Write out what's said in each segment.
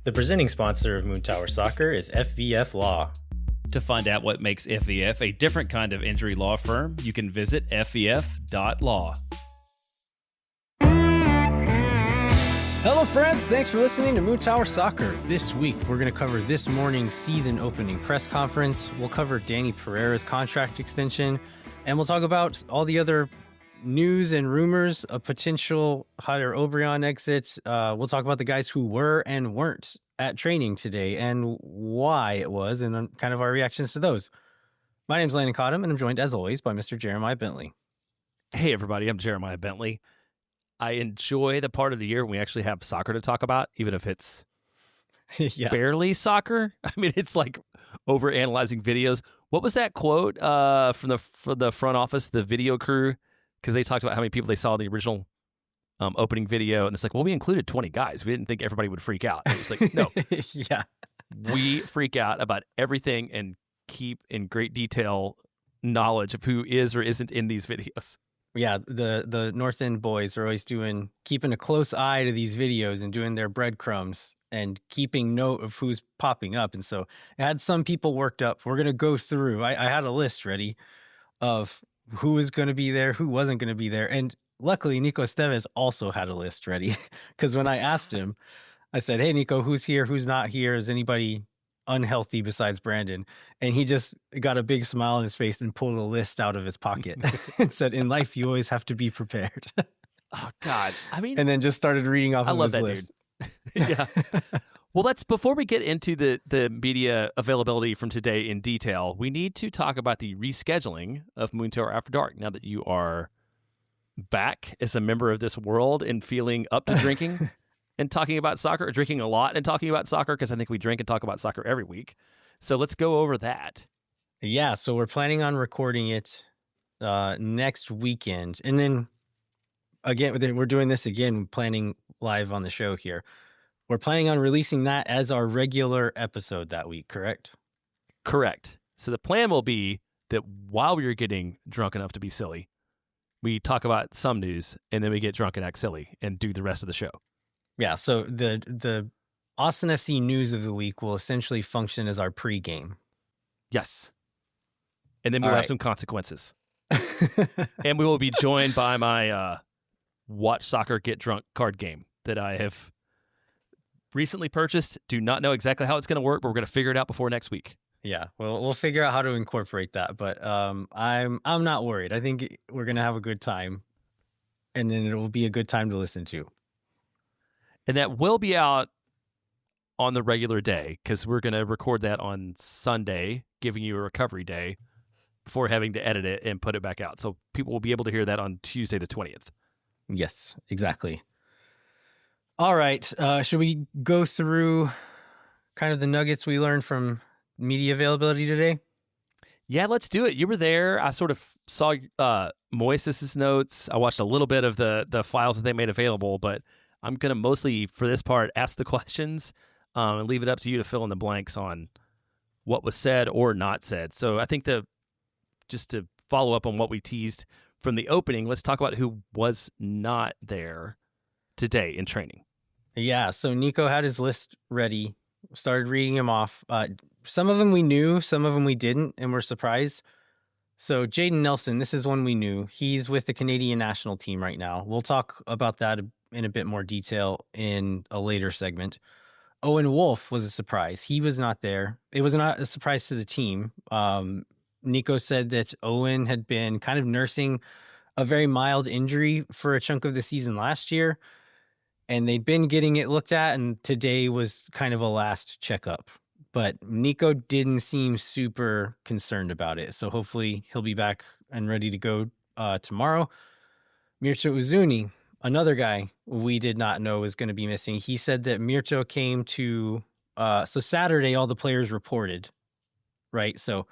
The presenting sponsor of Moon Tower Soccer is FVF Law. To find out what makes FVF a different kind of injury law firm, you can visit fvf.law. Hello, friends. Thanks for listening to Moon Tower Soccer. This week, we're going to cover this morning's season opening press conference. We'll cover Dani Pereira's contract extension, and we'll talk about all the other news and rumors of potential Jader Obrian exits. We'll talk about the guys who were and weren't at training today and why it was, and kind of our reactions to those. My name's Landon Cottom, and I'm joined, as always, by Mr. Jeremiah Bentley. Hey, everybody. I'm Jeremiah Bentley. I enjoy the part of the year when we actually have soccer to talk about, even if it's barely soccer. I mean, it's like over-analyzing videos. What was that quote from the front office, the video crew? Because they talked about how many people they saw in the original opening video, and it's like, well, we included 20 guys. We didn't think everybody would freak out. And it was like, no. Yeah. We freak out about everything and keep in great detail knowledge of who is or isn't in these videos. Yeah, the North End boys are always keeping a close eye to these videos and doing their breadcrumbs and keeping note of who's popping up. And so it had some people worked up. We're going to go through. I had a list ready of who was going to be there, who wasn't going to be there. And luckily, Nico Estevez also had a list ready, because when I asked him, I said, hey, Nico, who's here? Who's not here? Is anybody unhealthy besides Brandon? And he just got a big smile on his face and pulled a list out of his pocket and said, in life, you always have to be prepared. Oh, God. I mean, and then just started reading off I of love his that list. Dude. Yeah. Well, before we get into the media availability from today in detail, we need to talk about the rescheduling of Moon Tower After Dark now that you are back as a member of this world and feeling up to drinking and talking about soccer, or drinking a lot and talking about soccer, because I think we drink and talk about soccer every week. So let's go over that. Yeah, so we're planning on recording it next weekend. And then, again, we're doing this again, planning live on the show here. We're planning on releasing that as our regular episode that week, correct? Correct. So the plan will be that while we are getting drunk enough to be silly, we talk about some news, and then we get drunk and act silly and do the rest of the show. Yeah, so the Austin FC news of the week will essentially function as our pregame. Yes. And then we'll have some consequences. And we will be joined by my Watch Soccer Get Drunk card game that I have recently purchased. Do not know exactly how it's going to work, but we're going to figure it out before next week. Yeah, well, we'll figure out how to incorporate that, but I'm not worried. I think we're going to have a good time, and then it will be a good time to listen to. And that will be out on the regular day, because we're going to record that on Sunday, giving you a recovery day before having to edit it and put it back out. So people will be able to hear that on Tuesday the 20th. Yes, exactly. All right, should we go through kind of the nuggets we learned from media availability today? Yeah, let's do it. You were there. I sort of saw Moises' notes. I watched a little bit of the files that they made available, but I'm going to mostly, for this part, ask the questions and leave it up to you to fill in the blanks on what was said or not said. So I think just to follow up on what we teased from the opening, let's talk about who was not there today in training. Yeah, so Nico had his list ready, started reading them off. Some of them we knew, some of them we didn't, and we're surprised. So Jaden Nelson, this is one we knew. He's with the Canadian national team right now. We'll talk about that in a bit more detail in a later segment. Owen Wolf was a surprise. He was not there. It was not a surprise to the team. Nico said that Owen had been kind of nursing a very mild injury for a chunk of the season last year, and they'd been getting it looked at, and today was kind of a last checkup. But Nico didn't seem super concerned about it, so hopefully he'll be back and ready to go tomorrow. Mircea Uzuni, another guy we did not know was going to be missing. He said that Mircea came to so Saturday all the players reported, right? So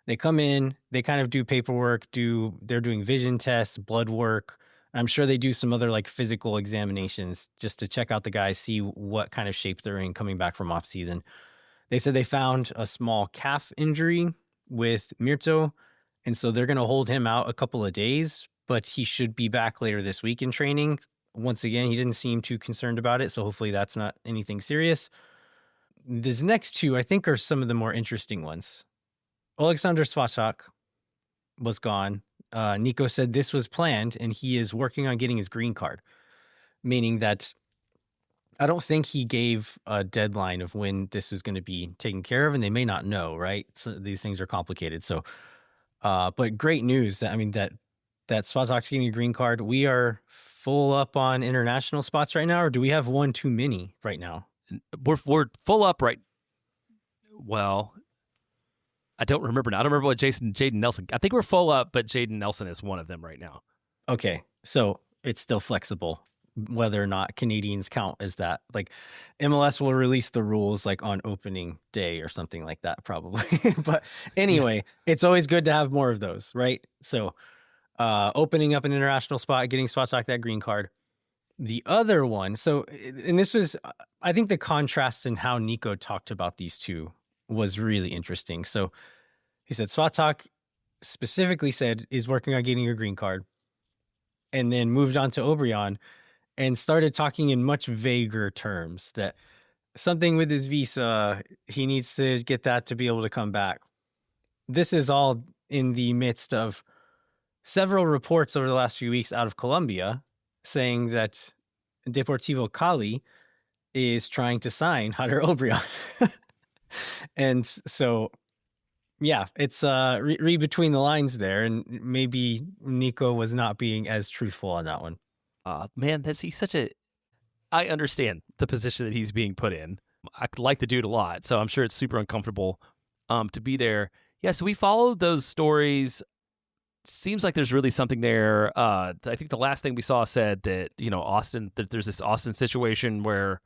they come in, they kind of do paperwork, they're doing vision tests, blood work. I'm sure they do some other like physical examinations just to check out the guys, see what kind of shape they're in coming back from off season. They said they found a small calf injury with Mircea, and so they're going to hold him out a couple of days, but he should be back later this week in training. Once again, he didn't seem too concerned about it, so hopefully that's not anything serious. these next two, I think, are some of the more interesting ones. Alexander Svatak was gone. Nico said this was planned, and he is working on getting his green card, meaning that I don't think he gave a deadline of when this is going to be taken care of, and they may not know, right? So these things are complicated. So, but great news that Svatak's getting a green card. We are full up on international spots right now, or do we have one too many right now? We're full up right. Well, I don't remember now. I don't remember what Jaden Nelson. I think we're full up, but Jaden Nelson is one of them right now. Okay, so it's still flexible whether or not Canadians count as that. Like MLS will release the rules like on opening day or something like that, probably. But anyway, it's always good to have more of those, right? So opening up an international spot, getting Svatak that green card. The other one, and this was, I think the contrast in how Nico talked about these two was really interesting. So he said Svatak specifically said is working on getting a green card, and then moved on to Obrian and started talking in much vaguer terms that something with his visa, he needs to get that to be able to come back. This is all in the midst of several reports over the last few weeks out of Colombia saying that Deportivo Cali is trying to sign Hunter Obrian. And so, yeah, it's read between the lines there, and maybe Nico was not being as truthful on that one. Man, I understand the position that he's being put in. I like the dude a lot, so I'm sure it's super uncomfortable to be there. Yeah, so we followed those stories. Seems like there's really something there. I think the last thing we saw said that, Austin, that there's this Austin situation where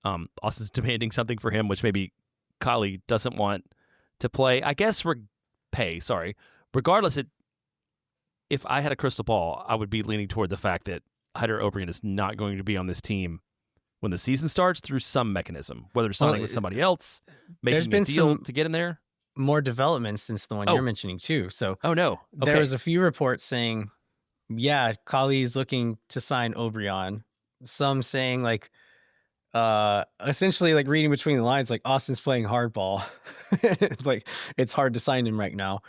Austin's demanding something for him, which maybe Kali doesn't want to play. I guess regardless, if I had a crystal ball, I would be leaning toward the fact that Hunter Obrian is not going to be on this team when the season starts through some mechanism, whether signing with somebody else, making a deal to get him there. More development since the one you're mentioning too. So, no, okay. There was a few reports saying, yeah, Kali's looking to sign Obrian. Some saying essentially like reading between the lines, like Austin's playing hardball. Like it's hard to sign him right now.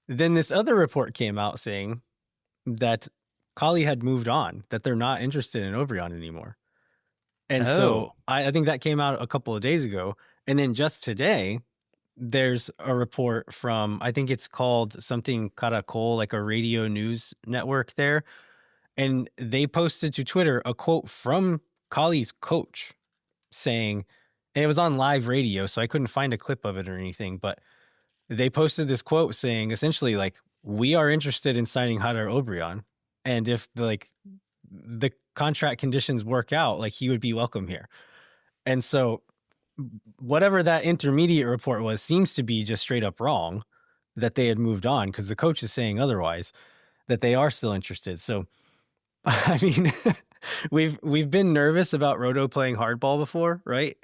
Then this other report came out saying that Kali had moved on, that they're not interested in Obrian anymore. And so I think that came out a couple of days ago. And then just today, there's a report from, I think it's called something Caracol, like a radio news network there. And they posted to Twitter a quote from Kali's coach saying, and it was on live radio, so I couldn't find a clip of it or anything, but they posted this quote saying essentially like, we are interested in signing Hunter Obrian. And if the contract conditions work out, like he would be welcome here. And so whatever that intermediate report was seems to be just straight up wrong, that they had moved on, because the coach is saying otherwise, that they are still interested. So, I mean, we've been nervous about Roto playing hardball before, right?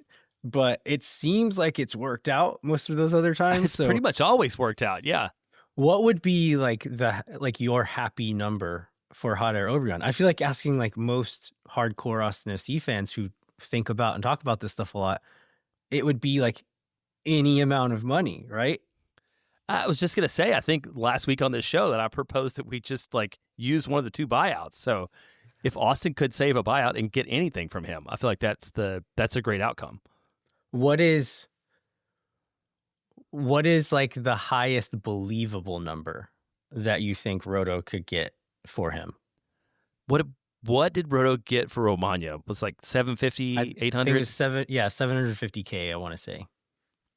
But it seems like it's worked out most of those other times. It's pretty much always worked out, yeah. What would be your happy number for Hunter Obrian? I feel like asking like most hardcore Austin FC fans who think about and talk about this stuff a lot, it would be like any amount of money, right? I was just going to say, I think last week on this show that I proposed that we just like use one of the two buyouts. So if Austin could save a buyout and get anything from him, I feel like that's a great outcome. What is like the highest believable number that you think Roto could get for him? What did Roto get for Romagna? It was like 750, 800? It was 750K, I want to say.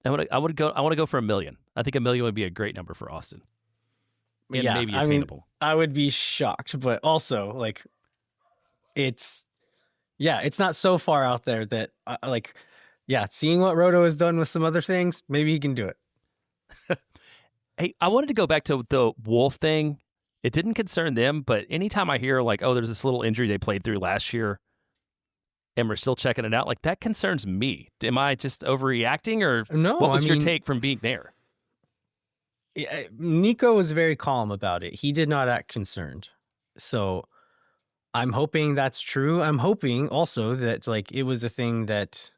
I want to go for $1 million. I think $1 million would be a great number for Austin. And maybe attainable. I mean, I would be shocked, but also like it's not so far out there that seeing what Roto has done with some other things, maybe he can do it. Hey, I wanted to go back to the Wolf thing. It didn't concern them, but anytime I hear like, oh, there's this little injury they played through last year and we're still checking it out, like that concerns me. Am I just overreacting, or no? What was your take from being there? Nico was very calm about it. He did not act concerned. So I'm hoping that's true. I'm hoping also that like it was a thing that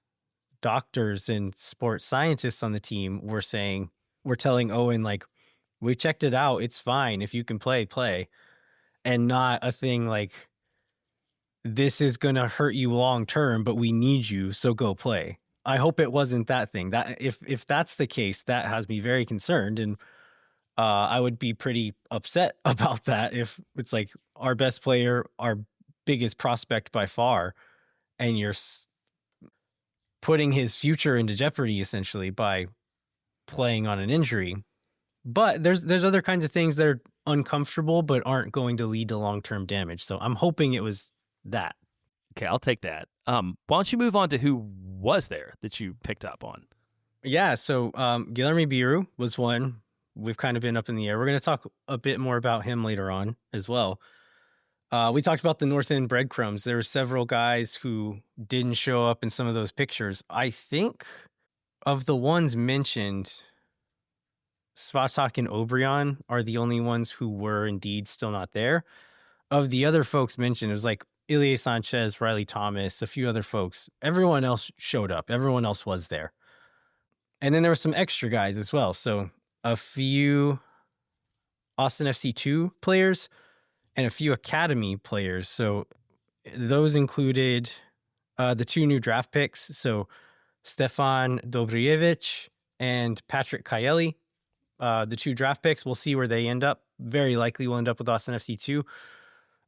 doctors and sports scientists on the team were telling Owen, like, we checked it out. It's fine. If you can play, play. And not a thing like, this is going to hurt you long term, but we need you, so go play. I hope it wasn't that thing. That if that's the case, that has me very concerned. And I would be pretty upset about that if it's like our best player, our biggest prospect by far, and you're putting his future into jeopardy essentially by playing on an injury. But there's other kinds of things that are uncomfortable but aren't going to lead to long-term damage. So I'm hoping it was that. Okay, I'll take that. Why don't you move on to who was there that you picked up on? Yeah, so Guilherme Biru was one. We've kind of been up in the air. We're going to talk a bit more about him later on as well. We talked about the North End breadcrumbs. There were several guys who didn't show up in some of those pictures. I think of the ones mentioned, Svatak and Obrian are the only ones who were indeed still not there. Of the other folks mentioned, it was like Ilie Sanchez, Riley Thomas, a few other folks. Everyone else showed up. Everyone else was there. And then there were some extra guys as well. So a few Austin FC2 players and a few academy players. So those included the two new draft picks. So Stefan Dobrievic and Patrick Kaeli. The two draft picks, we'll see where they end up. Very likely will end up with Austin FC2.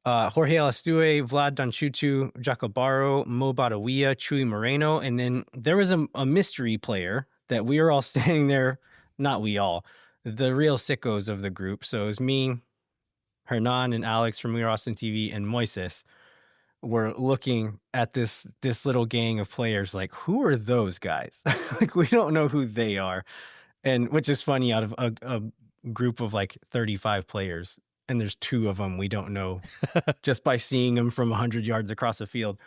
Jorge Alastue, Vlad Danchutu, Jacobaro, Mo Badawia, Chuy Moreno. And then there was a mystery player that we were all standing there, not we all, the real sickos of the group. So it was me, Hernan, and Alex from We Are Austin TV, and Moises were looking at this little gang of players like, who are those guys? Like, we don't know who they are. And which is funny, out of a group of like 35 players, and there's two of them we don't know just by seeing them from 100 yards across the field.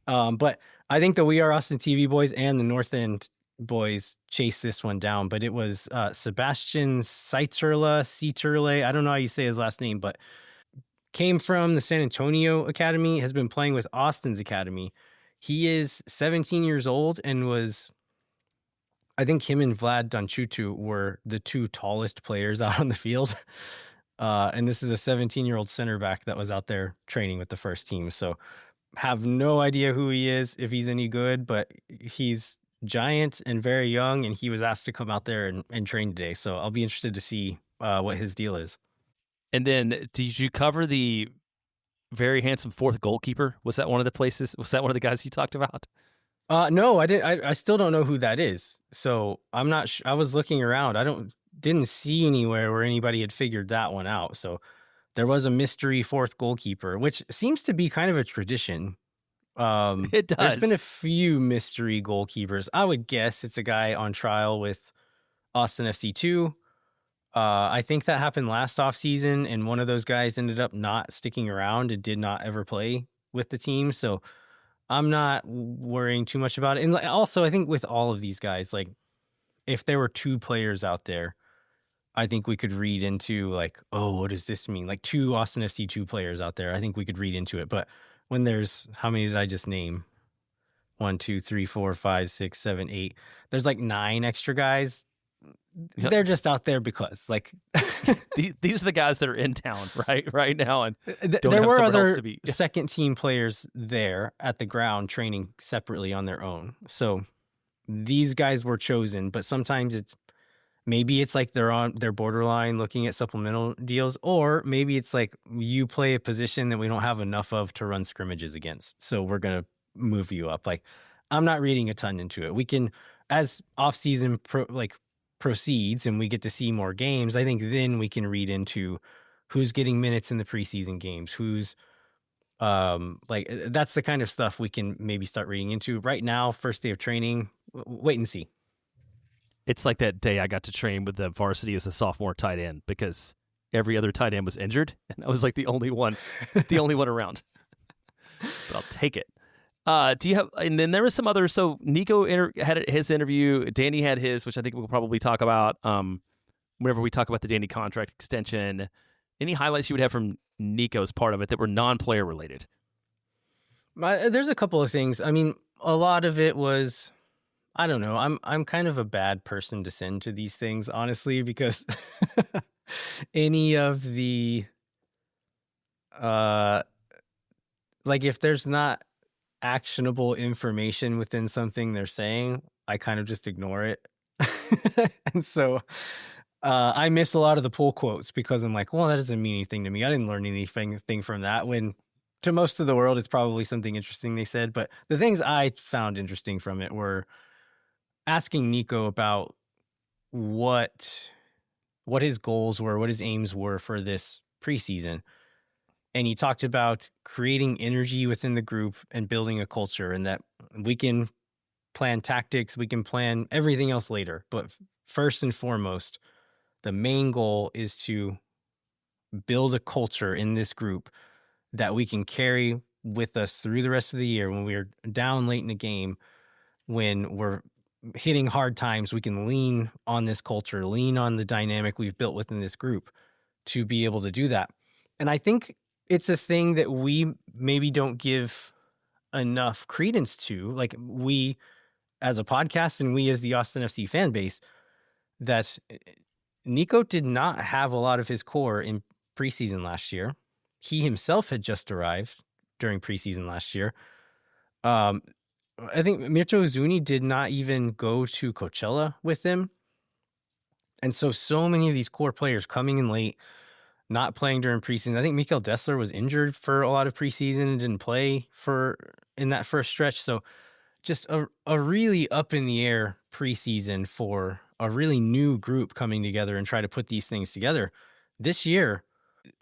But I think the We Are Austin TV boys and the North End boys chased this one down. But it was Sebastian Citerle. I don't know how you say his last name, but came from the San Antonio Academy, has been playing with Austin's Academy. He is 17 years old and was, I think him and Vlad Danchutu were the two tallest players out on the field. And this is a 17-year-old center back that was out there training with the first team. So have no idea who he is, if he's any good, but he's giant and very young, and he was asked to come out there and train today. So I'll be interested to see what his deal is. And then did you cover the very handsome fourth goalkeeper? Was that one of the places? Was that one of the guys you talked about? No, I didn't. I still don't know who that is. So I'm not I was looking around. Didn't see anywhere where anybody had figured that one out. So there was a mystery fourth goalkeeper, which seems to be kind of a tradition. It does. There's been a few mystery goalkeepers. I would guess it's a guy on trial with Austin FC2. I think that happened last offseason, and one of those guys ended up not sticking around and did not ever play with the team. So I'm not worrying too much about it. And also, I think with all of these guys, like, if there were two players out there, I think we could read into like, oh, what does this mean? Like two Austin FC2 players out there, I think we could read into it. But when there's, how many did I just name? 1, 2, 3, 4, 5, 6, 7, 8. There's like 9 extra guys. Yep. They're just out there because, like, these are the guys that are in town right now, and there were other second team players there at the ground training separately on their own. So these guys were chosen, but sometimes maybe it's like they're borderline looking at supplemental deals, or maybe it's like you play a position that we don't have enough of to run scrimmages against, so we're gonna move you up. Like, I'm not reading a ton into it. We can, as off season proceeds and we get to see more games, I think then we can read into who's getting minutes in the preseason games, who's that's the kind of stuff we can maybe start reading into. Right now, first day of training, wait and see. It's like that day I got to train with the varsity as a sophomore tight end because every other tight end was injured, and I was like the only one around. But I'll take it. Do you have? And then there was some other. So Nico had his interview. Dani had his, which I think we'll probably talk about whenever we talk about the Dani contract extension. Any highlights you would have from Nico's part of it that were non-player related? There's a couple of things. I mean, a lot of it was, I don't know. I'm kind of a bad person to send to these things, honestly, because any of the like if there's not actionable information within something they're saying, I kind of just ignore it. And so I miss a lot of the pull quotes because I'm like, well, that doesn't mean anything to me. I didn't learn anything from that, when to most of the world it's probably something interesting they said. But the things I found interesting from it were asking Nico about what his goals were, what his aims were for this preseason. And he talked about creating energy within the group and building a culture, and that we can plan tactics, we can plan everything else later. But first and foremost, the main goal is to build a culture in this group that we can carry with us through the rest of the year. When we're down late in the game, when we're hitting hard times, we can lean on this culture, lean on the dynamic we've built within this group to be able to do that. And I think it's a thing that we maybe don't give enough credence to, like we as a podcast and we as the Austin FC fan base, that Nico did not have a lot of his core in preseason last year. He himself had just arrived during preseason last year. I think Mirto Uzuni did not even go to Coachella with them. And so many of these core players coming in late, not playing during preseason. I think Mikael Dessler was injured for a lot of preseason and didn't play in that first stretch. So just a really up in the air preseason for a really new group coming together and try to put these things together. This year,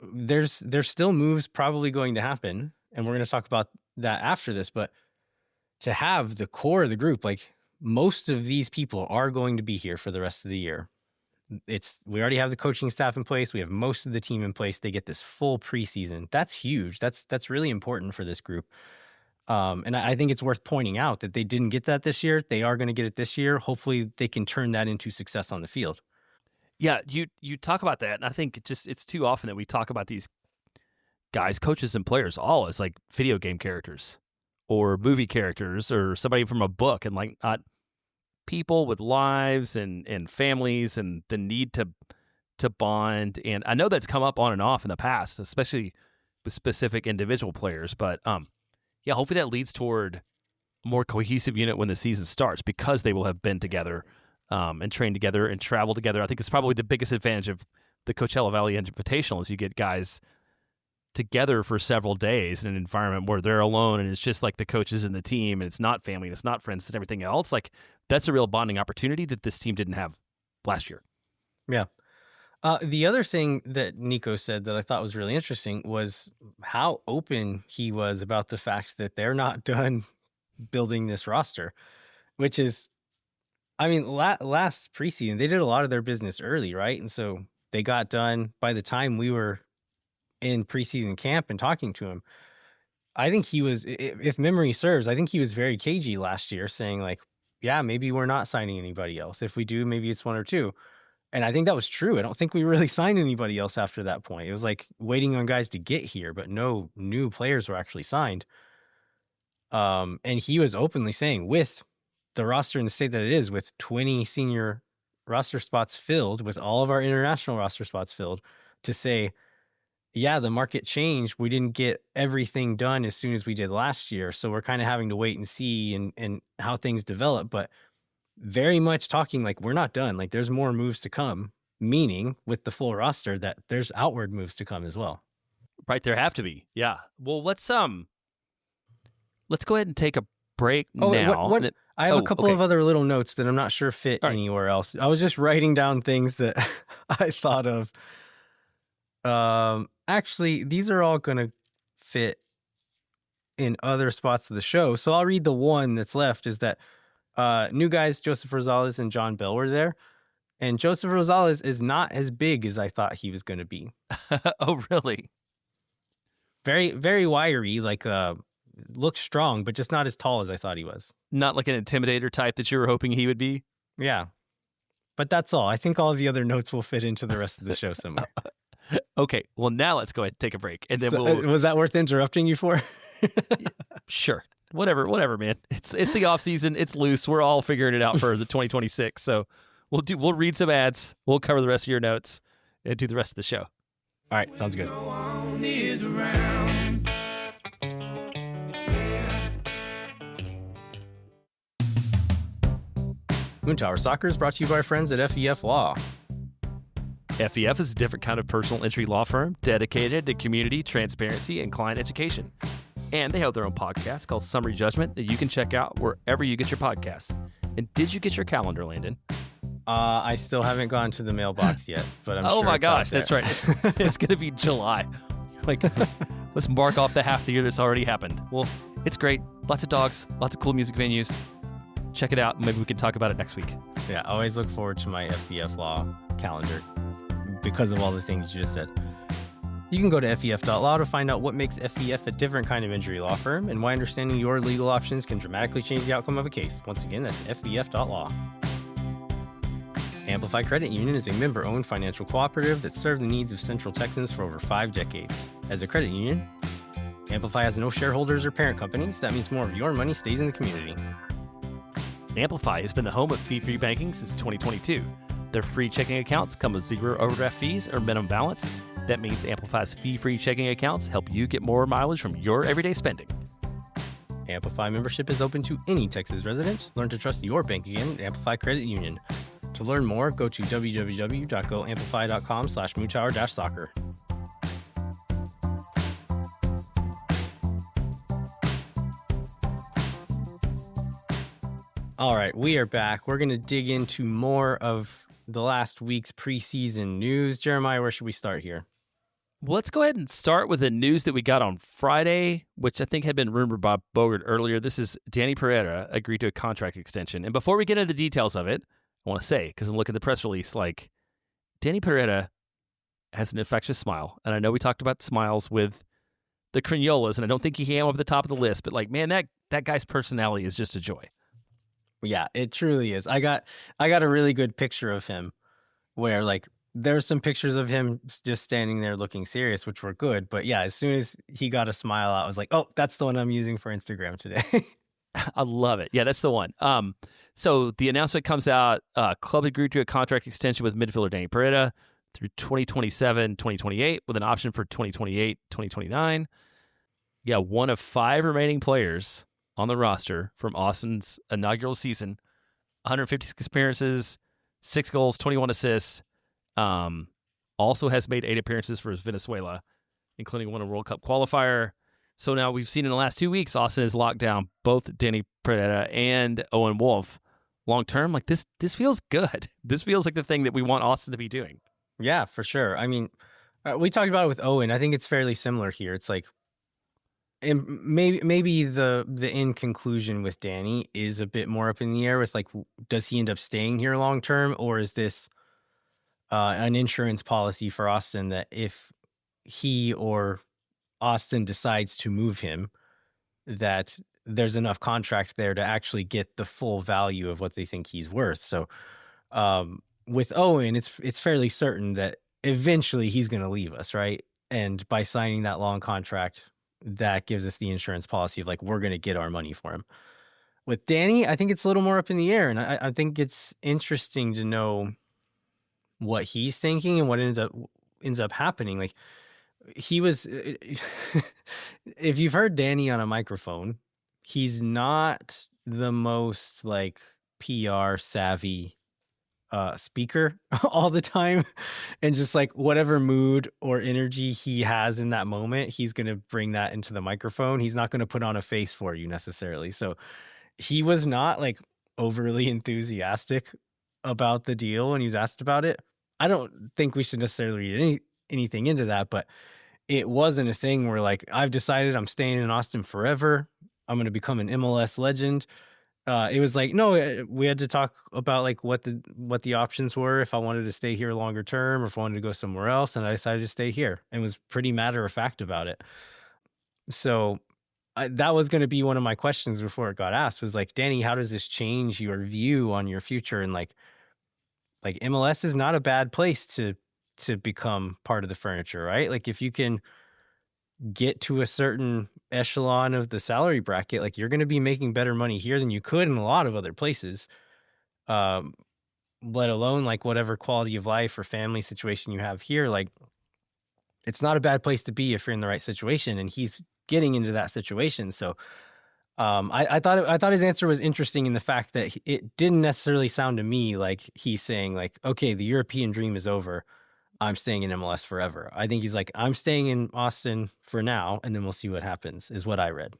there's still moves probably going to happen, and we're going to talk about that after this, but to have the core of the group, like most of these people are going to be here for the rest of the year. We already have the coaching staff in place. We have most of the team in place. They get this full preseason. That's huge. That's really important for this group. And I think it's worth pointing out that they didn't get that this year. They are going to get it this year. Hopefully they can turn that into success on the field. Yeah, you talk about that, and I think it's too often that we talk about these guys, coaches and players, all as like video game characters or movie characters or somebody from a book, and like not people with lives and families and the need to bond. And I know that's come up on and off in the past, especially with specific individual players. But yeah, hopefully that leads toward a more cohesive unit when the season starts, because they will have been together and trained together and traveled together. I think it's probably the biggest advantage of the Coachella Valley Invitational is you get guys together for several days in an environment where they're alone and it's just like the coaches and the team, and it's not family and it's not friends and everything else. Like that's a real bonding opportunity that this team didn't have last year. Yeah. The other thing that Nico said that I thought was really interesting was how open he was about the fact that they're not done building this roster, which is, I mean, last preseason, they did a lot of their business early, right? And so they got done by the time we were in preseason camp and talking to him. I think he was, if memory serves, I think he was very cagey last year, saying like, yeah, maybe we're not signing anybody else. If we do, maybe it's one or two. And I think that was true. I don't think we really signed anybody else after that point. It was like waiting on guys to get here, but no new players were actually signed. And he was openly saying, with the roster in the state that it is, with 20 senior roster spots filled, with all of our international roster spots filled, to say, yeah, the market changed. We didn't get everything done as soon as we did last year. So we're kind of having to wait and see and how things develop. But very much talking like we're not done. Like there's more moves to come, meaning with the full roster that there's outward moves to come as well. Right, there have to be. Yeah. Well, let's go ahead and take a break now. I have a couple of other little notes that I'm not sure fit anywhere else. I was just writing down things that I thought of. Actually, these are all going to fit in other spots of the show. So I'll read the one that's left, is that new guys, Joseph Rosales and John Bell, were there. And Joseph Rosales is not as big as I thought he was going to be. Oh, really? Very, very wiry, like looks strong, but just not as tall as I thought he was. Not like an intimidator type that you were hoping he would be? Yeah. But that's all. I think all of the other notes will fit into the rest of the show somewhere. Okay, well, now let's go ahead and take a break. And then was that worth interrupting you for? Sure. whatever, man. It's the off season. It's loose. We're all figuring it out for the 2026. So we'll read some ads. We'll cover the rest of your notes and do the rest of the show. All right, sounds good. Moon Tower Soccer is brought to you by our friends at FEF Law. FEF is a different kind of personal injury law firm dedicated to community, transparency, and client education. And they have their own podcast called Summary Judgment that you can check out wherever you get your podcasts. And did you get your calendar, Landon? I still haven't gone to the mailbox yet, but I'm sure. Oh my it's gosh, out there. that's right. It's going to be July. Like, let's mark off the half the year that's already happened. Well, it's great. Lots of dogs, lots of cool music venues. Check it out. Maybe we can talk about it next week. Yeah, I always look forward to my FBF Law calendar because of all the things you just said. You can go to FEF.law to find out what makes FEF a different kind of injury law firm and why understanding your legal options can dramatically change the outcome of a case. Once again, that's FEF.law. Amplify Credit Union is a member-owned financial cooperative that served the needs of Central Texans for over 5 decades. As a credit union, Amplify has no shareholders or parent companies. That means more of your money stays in the community. Amplify has been the home of fee-free banking since 2022. Their free checking accounts come with 0 overdraft fees or minimum balance. That means Amplify's fee-free checking accounts help you get more mileage from your everyday spending. Amplify membership is open to any Texas resident. Learn to trust your bank again at Amplify Credit Union. To learn more, go to www.goamplify.com/mootower-soccer. All right, we are back. We're going to dig into more of the last week's preseason news. Jeremiah, where should we start here? Let's go ahead and start with the news that we got on Friday, which I think had been rumored by Bogart earlier. This is Dani Pereira agreed to a contract extension. And before we get into the details of it, I want to say, because I'm looking at the press release, like, Dani Pereira has an infectious smile. And I know we talked about smiles with the Crinolas, and I don't think he came up at the top of the list, but, like, man, that guy's personality is just a joy. Yeah, it truly is. I got a really good picture of him where, like, there's some pictures of him just standing there looking serious, which were good. But yeah, as soon as he got a smile out, I was like, oh, that's the one I'm using for Instagram today. I love it. Yeah, that's the one. So the announcement comes out, club agreed to a contract extension with midfielder Dani Pereira through 2027, 2028 with an option for 2028, 2029. Yeah, one of 5 remaining players on the roster from Austin's inaugural season, 156 appearances, 6 goals, 21 assists. Also has made 8 appearances for Venezuela, including one a World Cup qualifier. So now we've seen in the last 2 weeks, Austin has locked down both Dani Pereira and Owen Wolf long term. Like, this feels good. This feels like the thing that we want Austin to be doing. Yeah, for sure. I mean, we talked about it with Owen. I think it's fairly similar here. It's like, and maybe the end conclusion with Dani is a bit more up in the air with, like, does he end up staying here long term, or is this an insurance policy for Austin that if he or Austin decides to move him, that there's enough contract there to actually get the full value of what they think he's worth. So with Owen, it's fairly certain that eventually he's going to leave us, right? And by signing that long contract, that gives us the insurance policy of, like, we're going to get our money for him. With Dani, I think it's a little more up in the air, and I think it's interesting to know what he's thinking and what ends up happening. Like, he was, if you've heard Dani on a microphone, he's not the most, like, PR savvy speaker all the time, and just, like, whatever mood or energy he has in that moment, he's going to bring that into the microphone. He's not going to put on a face for you necessarily. So he was not, like, overly enthusiastic about the deal when he was asked about it. I don't think we should necessarily read anything into that, but it wasn't a thing where, like, I've decided I'm staying in Austin forever, I'm going to become an MLS legend. It was like, no, we had to talk about, like, what the options were, if I wanted to stay here longer term or if I wanted to go somewhere else, and I decided to stay here and was pretty matter of fact about it. So that was going to be one of my questions before it got asked, was like, Dani, how does this change your view on your future? And like MLS is not a bad place to become part of the furniture, right? Like, if you can get to a certain echelon of the salary bracket, like you're going to be making better money here than you could in a lot of other places. Let alone like whatever quality of life or family situation you have here. Like it's not a bad place to be if you're in the right situation, and he's getting into that situation. So I thought his answer was interesting in the fact that it didn't necessarily sound to me like he's saying like, okay, the European dream is over, I'm staying in MLS forever. I think he's like, I'm staying in Austin for now, and then we'll see what happens, is what I read.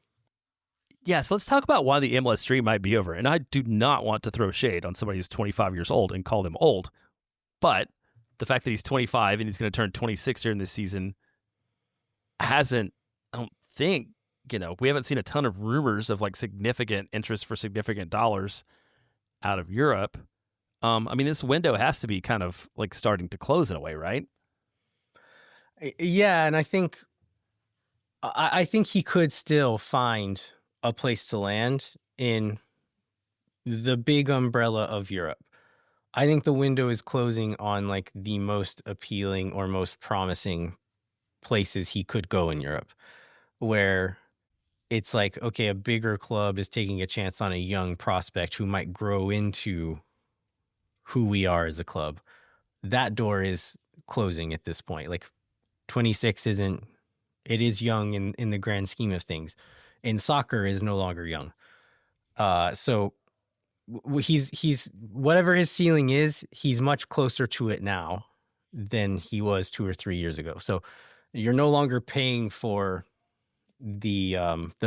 Yeah, so let's talk about why the MLS dream might be over. And I do not want to throw shade on somebody who's 25 years old and call them old. But the fact that he's 25 and he's going to turn 26 here in this season hasn't, I don't think, we haven't seen a ton of rumors of like significant interest for significant dollars out of Europe. I mean, this window has to be kind of like starting to close in a way, right? Yeah, and I think he could still find a place to land in the big umbrella of Europe. I think the window is closing on like the most appealing or most promising places he could go in Europe, where it's like, okay, a bigger club is taking a chance on a young prospect who might grow into who we are as a club. That door is closing at this point. Like 26 it is young in the grand scheme of things. In soccer is no longer young. So he's whatever his ceiling is, he's much closer to it now than he was 2 or 3 years ago. So you're no longer paying for the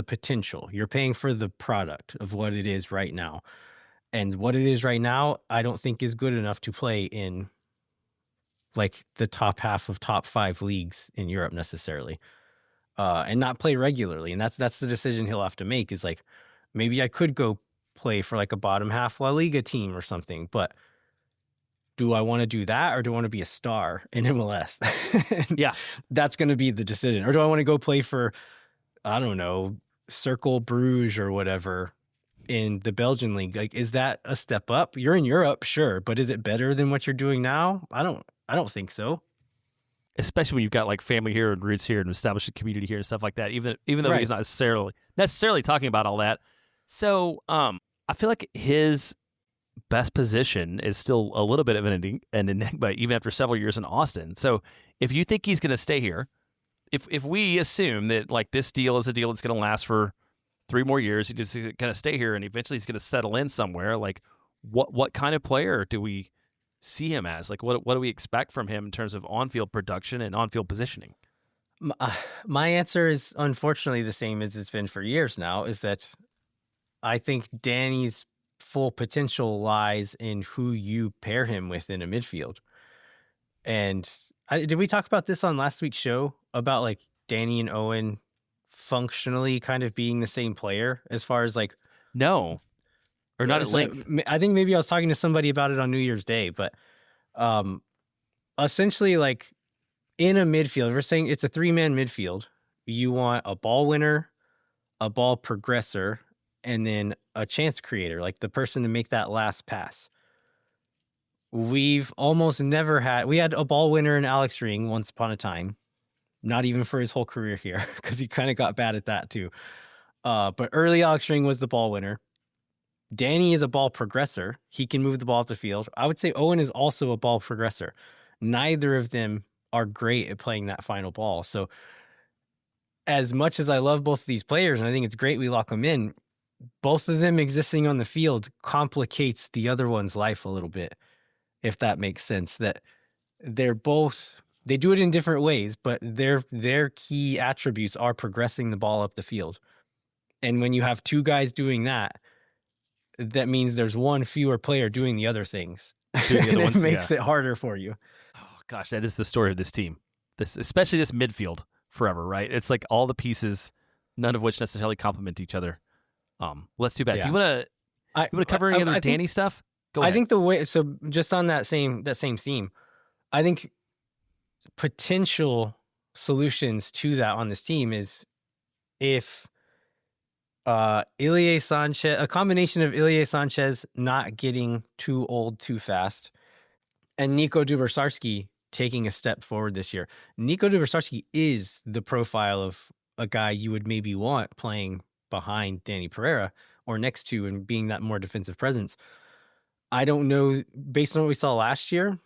potential. You're paying for the product of what it is right now. And what it is right now, I don't think is good enough to play in like the top half of top 5 leagues in Europe necessarily, and not play regularly. And that's the decision he'll have to make, is like, maybe I could go play for like a bottom half La Liga team or something, but do I want to do that, or do I want to be a star in MLS? Yeah, that's going to be the decision. Or do I want to go play for, I don't know, Cercle Bruges or whatever in the Belgian league? Like, is that a step up? You're in Europe, sure, but is it better than what you're doing now? I don't think so. Especially when you've got like family here and roots here and established a community here and stuff like that. Even though Right. he's not necessarily talking about all that. So I feel like his best position is still a little bit of an enigma, even after several years in Austin. So if you think he's going to stay here, if we assume that like this deal is a deal that's going to last for 3 more years, he's just going to stay here and eventually he's going to settle in somewhere, like what kind of player do we see him as? Like what do we expect from him in terms of on-field production and on-field positioning? My answer is unfortunately the same as it's been for years now, is that I think Dani's full potential lies in who you pair him with in a midfield. And did we talk about this on last week's show about like Dani and Owen functionally kind of being the same player as far as like, No, or not at so length. I think maybe I was talking to somebody about it on New Year's Day, but essentially like in a midfield, if we're saying it's a 3-man midfield, you want a ball winner, a ball progressor, and then a chance creator, like the person to make that last pass. We've almost never we had a ball winner in Alex Ring once upon a time, not even for his whole career here, because he kind of got bad at that too. But early Alex Ring was the ball winner. Dani is a ball progressor. He can move the ball up the field. I would say Owen is also a ball progressor. Neither of them are great at playing that final ball. So as much as I love both of these players, and I think it's great we lock them in, both of them existing on the field complicates the other one's life a little bit, if that makes sense. That they do it in different ways, but their key attributes are progressing the ball up the field. And when you have 2 guys doing that, that means there's one fewer player doing the other things. It makes it harder for you. Oh gosh, that is the story of this team. Especially this midfield forever, right? It's like all the pieces, none of which necessarily complement each other. Well, that's too bad. Yeah. Do you want to cover any other Dani stuff? Go ahead. I think the way, so just on that same theme, I think potential solutions to that on this team is if Ilie Sanchez, a combination of Ilie Sanchez not getting too old too fast, and Nico Dubersarski taking a step forward this year. Nico Dubersarski is the profile a guy you would maybe want playing behind Dani Pereira or next to and being that more defensive presence. I don't know, based on what we saw last year,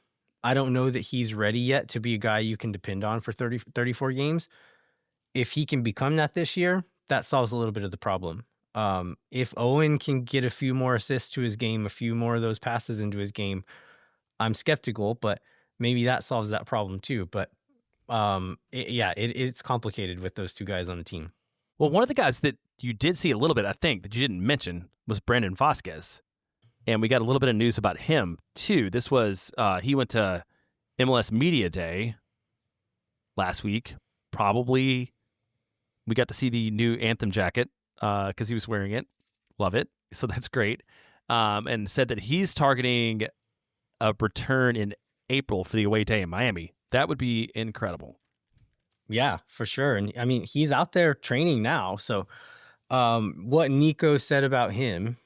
I don't know that he's ready yet to be a guy you can depend on for 34 games. If he can become that this year, that solves a little bit of the problem. If Owen can get a few more assists to his game, a few more of those passes into his game, I'm skeptical, but maybe that solves that problem too. But it's complicated with those two guys on the team. Well, one of the guys that you did see a little bit, I think, that you didn't mention was Brandon Vazquez. And we got a little bit of news about him, too. This was, he went to MLS Media Day last week. Probably, we got to see the new Anthem jacket because he was wearing it. Love it. So that's great. And said that he's targeting a return in April for the away day in Miami. That would be incredible. Yeah, for sure. And I mean, he's out there training now. So what Nico said about him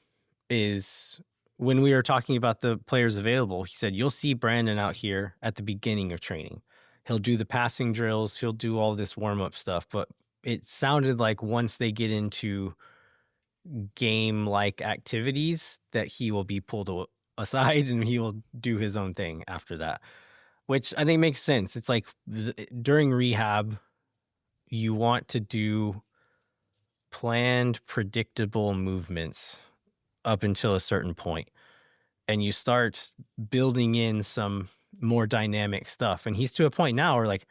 is when we were talking about the players available, he said, you'll see Brandon out here at the beginning of training. He'll do the passing drills. He'll do all this warm-up stuff. But it sounded like once they get into game-like activities that he will be pulled aside and he will do his own thing after that, which I think makes sense. It's like during rehab, you want to do planned, predictable movements up until a certain point. And you start building in some more dynamic stuff. And he's to a point now where like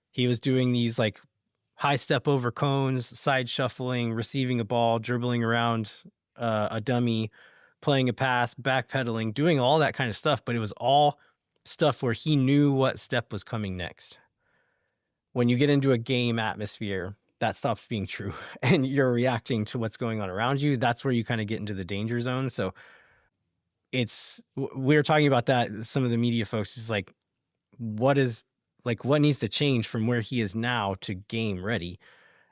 he was doing these like high step over cones, side shuffling, receiving a ball, dribbling around a dummy, playing a pass, backpedaling, doing all that kind of stuff. But it was all stuff where he knew what step was coming next. When you get into a game atmosphere, that stops being true and you're reacting to what's going on around you. That's where you kind of get into the danger zone. So we were talking about that. Some of the media folks is like, what needs to change from where he is now to game ready?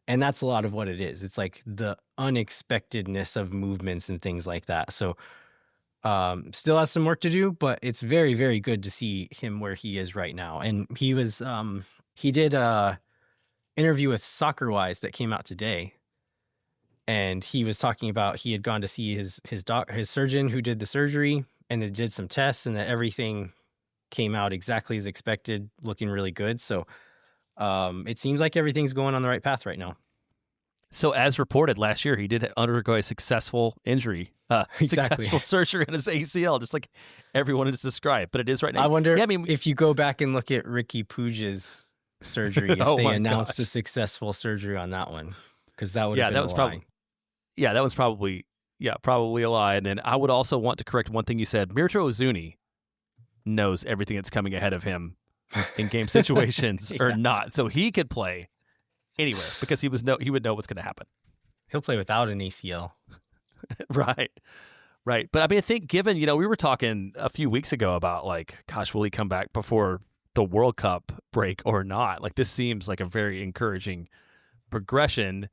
And that's a lot of what it is. It's like the unexpectedness of movements and things like that. So still has some work to do, but it's very, very good to see him where he is right now. And he did a interview with SoccerWise that came out today. And he was talking about he had gone to see his surgeon who did the surgery, and they did some tests, and that everything came out exactly as expected, looking really good. So it seems like everything's going on the right path right now. So as reported last year, he did undergo a successful injury, successful surgery on his ACL, just like everyone has described. But it is right now. I wonder if you go back and look at Ricky Puig's surgery, if they announced a successful surgery on that one, because that would have been a lie. That was probably a lie. And then I would also want to correct one thing you said. Mirto Uzuni knows everything that's coming ahead of him in game situations or not, so he could play anywhere because he would know what's going to happen. He'll play without an ACL. Right. But I mean, I think given, we were talking a few weeks ago about like, gosh, will he come back before the World Cup break or not? Like, this seems like a very encouraging progression,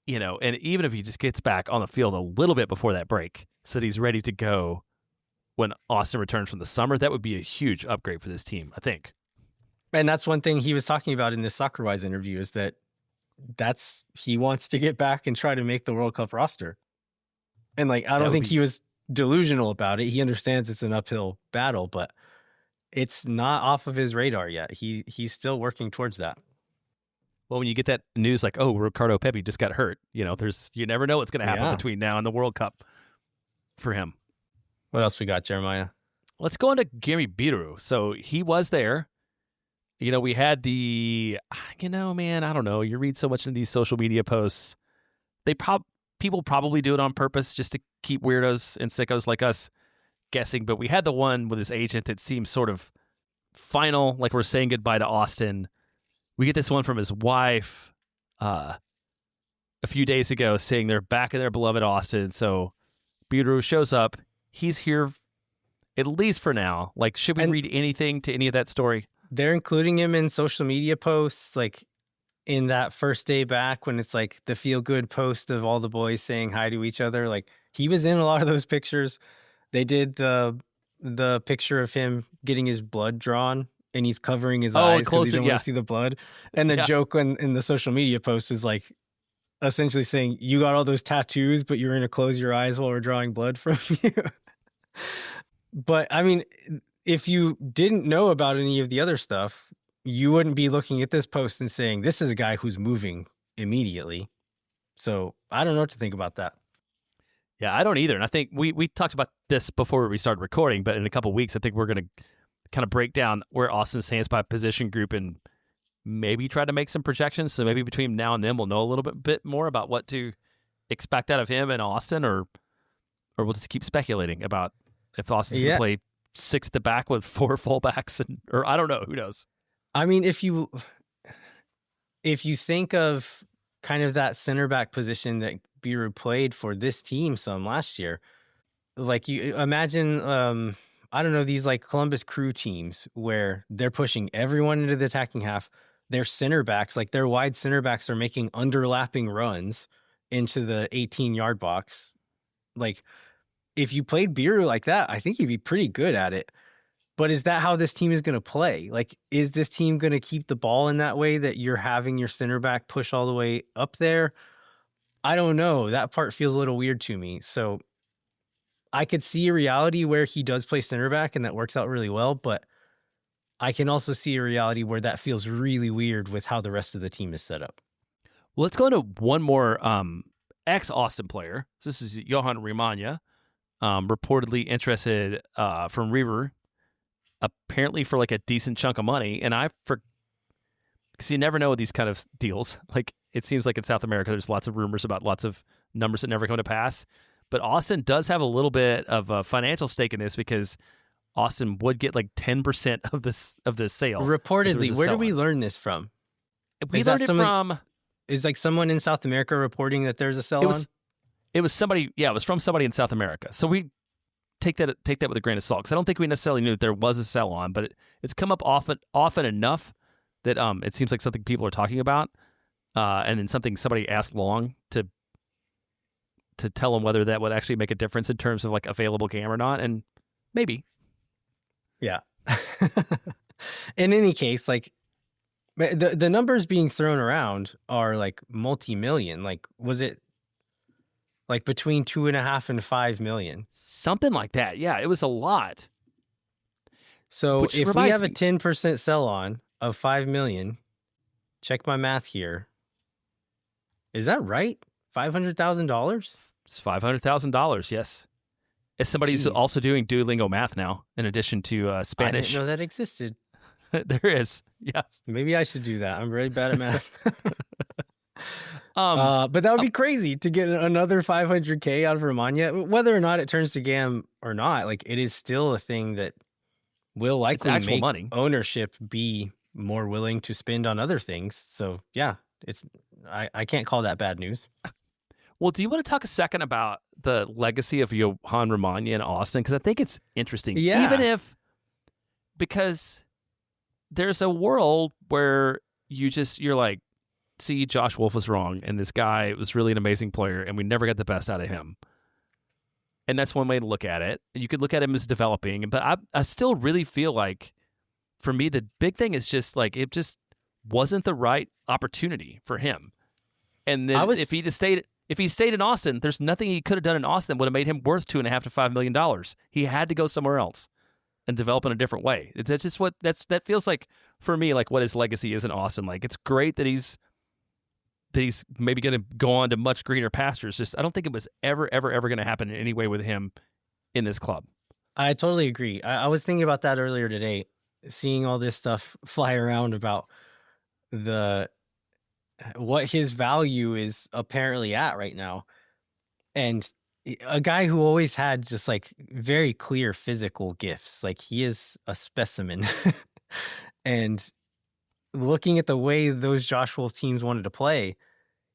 and even if he just gets back on the field a little bit before that break so that he's ready to go when Austin returns from the summer, that would be a huge upgrade for this team, I think. And that's one thing he was talking about in this SoccerWise interview is that he wants to get back and try to make the World Cup roster. And like, I don't think he was delusional about it. He understands it's an uphill battle, but it's not off of his radar yet. He's still working towards that. Well, when you get that news like, oh, Ricardo Pepi just got hurt, you never know what's going to happen between now and the World Cup for him. What else we got, Jeremiah? Let's go into Gary Biru. So he was there. We had man, I don't know. You read so much into these social media posts. People probably do it on purpose just to keep weirdos and sickos like us guessing. But we had the one with his agent that seems sort of final, like we're saying goodbye to Austin. We get this one from his wife a few days ago saying they're back in their beloved Austin. So Biru shows up. He's here at least for now. Like, should we read anything to any of that story? They're including him in social media posts, like in that first day back when it's like the feel good post of all the boys saying hi to each other. Like, he was in a lot of those pictures. They did the picture of him getting his blood drawn and he's covering his Oh, eyes because close he it, don't yeah. want to see the blood. And the Yeah. joke in the social media post is like essentially saying, you got all those tattoos, but you're going to close your eyes while we're drawing blood from you. But I mean, if you didn't know about any of the other stuff, you wouldn't be looking at this post and saying, this is a guy who's moving immediately. So I don't know what to think about that. Yeah, I don't either. And I think we talked about this before we started recording, but in a couple of weeks, I think we're going to kind of break down where Austin stands by position group and maybe try to make some projections. So maybe between now and then, we'll know a little bit more about what to expect out of him and Austin, or we'll just keep speculating about if Austin's going to play 6 at the back with 4 fullbacks, or I don't know. Who knows? I mean, if you think of kind of that center back position that Biru played for this team some last year, like you imagine, I don't know, these like Columbus Crew teams where they're pushing everyone into the attacking half. Their center backs, like their wide center backs, are making underlapping runs into the 18-yard box. Like, if you played Biru like that, I think you'd be pretty good at it. But is that how this team is going to play? Like, is this team going to keep the ball in that way that you're having your center back push all the way up there? I don't know. That part feels a little weird to me. So I could see a reality where he does play center back and that works out really well, but I can also see a reality where that feels really weird with how the rest of the team is set up. Well, let's go into one more ex-Austin player. So this is Johan Rimanya, reportedly interested from River, apparently for like a decent chunk of money. And because you never know with these kind of deals. Like, it seems like in South America, there's lots of rumors about lots of numbers that never come to pass. But Austin does have a little bit of a financial stake in this because Austin would get like 10% of this sale. Reportedly, where did we learn this from? We learned it from... Is like someone in South America reporting that there's a sell on? It was somebody, yeah, it was from somebody in South America. So we take that with a grain of salt, because I don't think we necessarily knew that there was a sell on, but it's come up often enough that it seems like something people are talking about, and then somebody asked Long to tell them whether that would actually make a difference in terms of like available game or not, and maybe. Yeah. In any case, like the numbers being thrown around are like multi-million. Like, was it like between 2.5 and 5 million? Something like that. Yeah, it was a lot. So if we have a 10% sell on of 5 million, check my math here. Is that right? $500,000? It's $500,000. Yes. As somebody who's also doing Duolingo math now, in addition to Spanish. I didn't know that existed. There is. Yes. Maybe I should do that. I'm really bad at math. But that would be crazy to get another $500K out of Romagna. Whether or not it turns to GAM or not, like, it is still a thing that will likely make money. Ownership be more willing to spend on other things. So yeah, I can't call that bad news. Well, do you want to talk a second about the legacy of Johan Romagna in Austin? Because I think it's interesting. Yeah. Because there's a world where you're like, see, Josh Wolf was wrong, and this guy was really an amazing player, and we never got the best out of him. And that's one way to look at it. You could look at him as developing, but I still really feel like, for me, the big thing is just like, it just wasn't the right opportunity for him. And then if he stayed in Austin, there's nothing he could have done in Austin that would have made him worth $2.5 to $5 million. He had to go somewhere else and develop in a different way. That's just that feels like, for me, like what his legacy is in Austin. Like, it's great that he's maybe going to go on to much greener pastures. Just, I don't think it was ever going to happen in any way with him in this club. I totally agree. I was thinking about that earlier today, seeing all this stuff fly around about what his value is apparently at right now. And a guy who always had just like very clear physical gifts, like he is a specimen. And looking at the way those Josh Wolf teams wanted to play,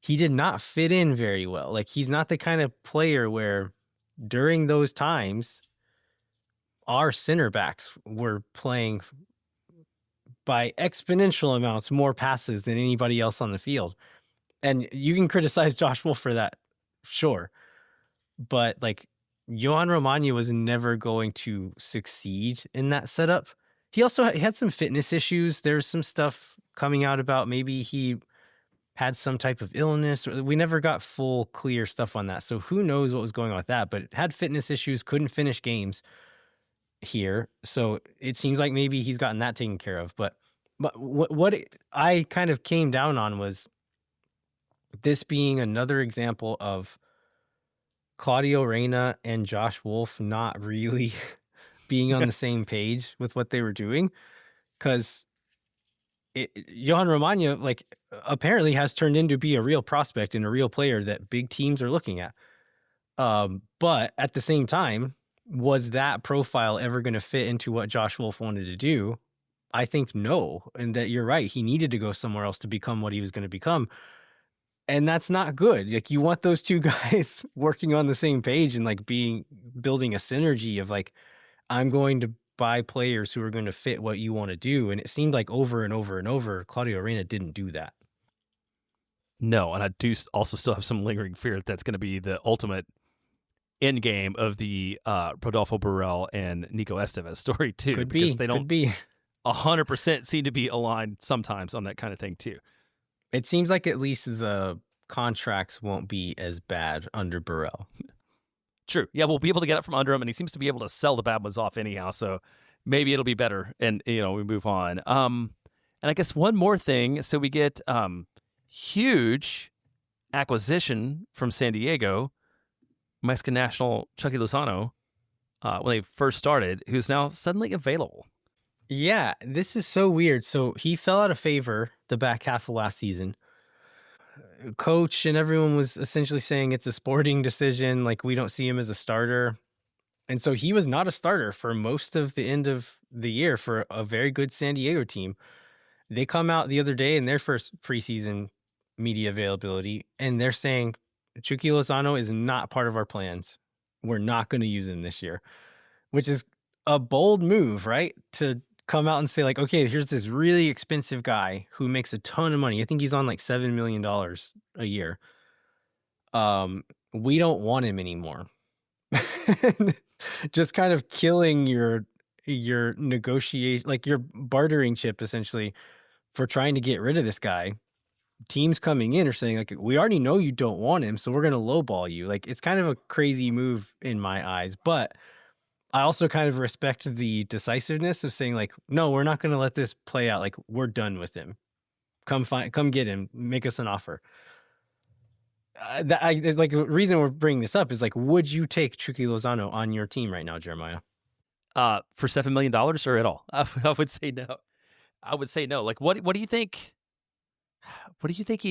he did not fit in very well. Like, he's not the kind of player where during those times our center backs were playing by exponential amounts more passes than anybody else on the field. And you can criticize Josh Wolf for that, sure. But like, Johan Romagna was never going to succeed in that setup. He also had some fitness issues. There's some stuff coming out about maybe he had some type of illness. We never got full clear stuff on that. So who knows what was going on with that, but had fitness issues, couldn't finish games here. So it seems like maybe he's gotten that taken care of. But what I kind of came down on was this being another example of Claudio Reyna and Josh Wolf not really being on the same page with what they were doing. Because Johan Romagna, like, apparently has turned into be a real prospect and a real player that big teams are looking at. But at the same time, was that profile ever going to fit into what Josh Wolf wanted to do? I think no. And that you're right. He needed to go somewhere else to become what he was going to become. And that's not good. Like, you want those two guys working on the same page and like building a synergy of like, I'm going to buy players who are going to fit what you want to do. And it seemed like over and over and over, Claudio Reyna didn't do that. No, and I do also still have some lingering fear that that's going to be the ultimate end game of the Rodolfo Burrell and Nico Estevez story too. Could be. They don't could be. 100% seem to be aligned sometimes on that kind of thing too. It seems like at least the contracts won't be as bad under Burrell. True. Yeah, we'll be able to get it from under him, and he seems to be able to sell the bad ones off anyhow, so maybe it'll be better, and, we move on. And I guess one more thing. So we get huge acquisition from San Diego, Mexican national Chucky Lozano, when they first started, who's now suddenly available. Yeah, this is so weird. So he fell out of favor the back half of last season. Coach and everyone was essentially saying it's a sporting decision. Like, we don't see him as a starter. And so he was not a starter for most of the end of the year for a very good San Diego team. They come out the other day in their first preseason media availability, and they're saying Chucky Lozano is not part of our plans. We're not going to use him this year, which is a bold move, right? To come out and say like, okay, here's this really expensive guy who makes a ton of money. I think he's on like $7 million a year. We don't want him anymore. Just kind of killing your negotiation, like your bartering chip essentially for trying to get rid of this guy. Teams coming in are saying like, we already know you don't want him, so we're going to lowball you. Like, it's kind of a crazy move in my eyes, but I also kind of respect the decisiveness of saying like, no, we're not going to let this play out. Like, we're done with him. Come get him. Make us an offer. Like, the reason we're bringing this up is like, would you take Chucky Lozano on your team right now, Jeremiah? For $7 million or at all? I would say no. I would say no. Like, what do you think? What do you think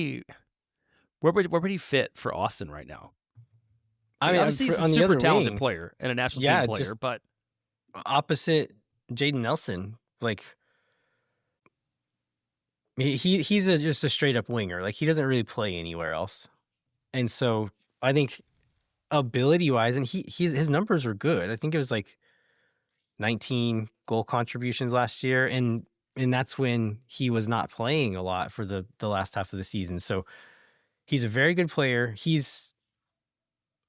where would he fit for Austin right now? I mean, obviously he's a super talented player and a national team player, but opposite Jaden Nelson, like he's just a straight up winger. Like, he doesn't really play anywhere else, and so I think ability wise, and his numbers were good. I think it was like 19 goal contributions last year, and that's when he was not playing a lot for the last half of the season. So he's a very good player. He's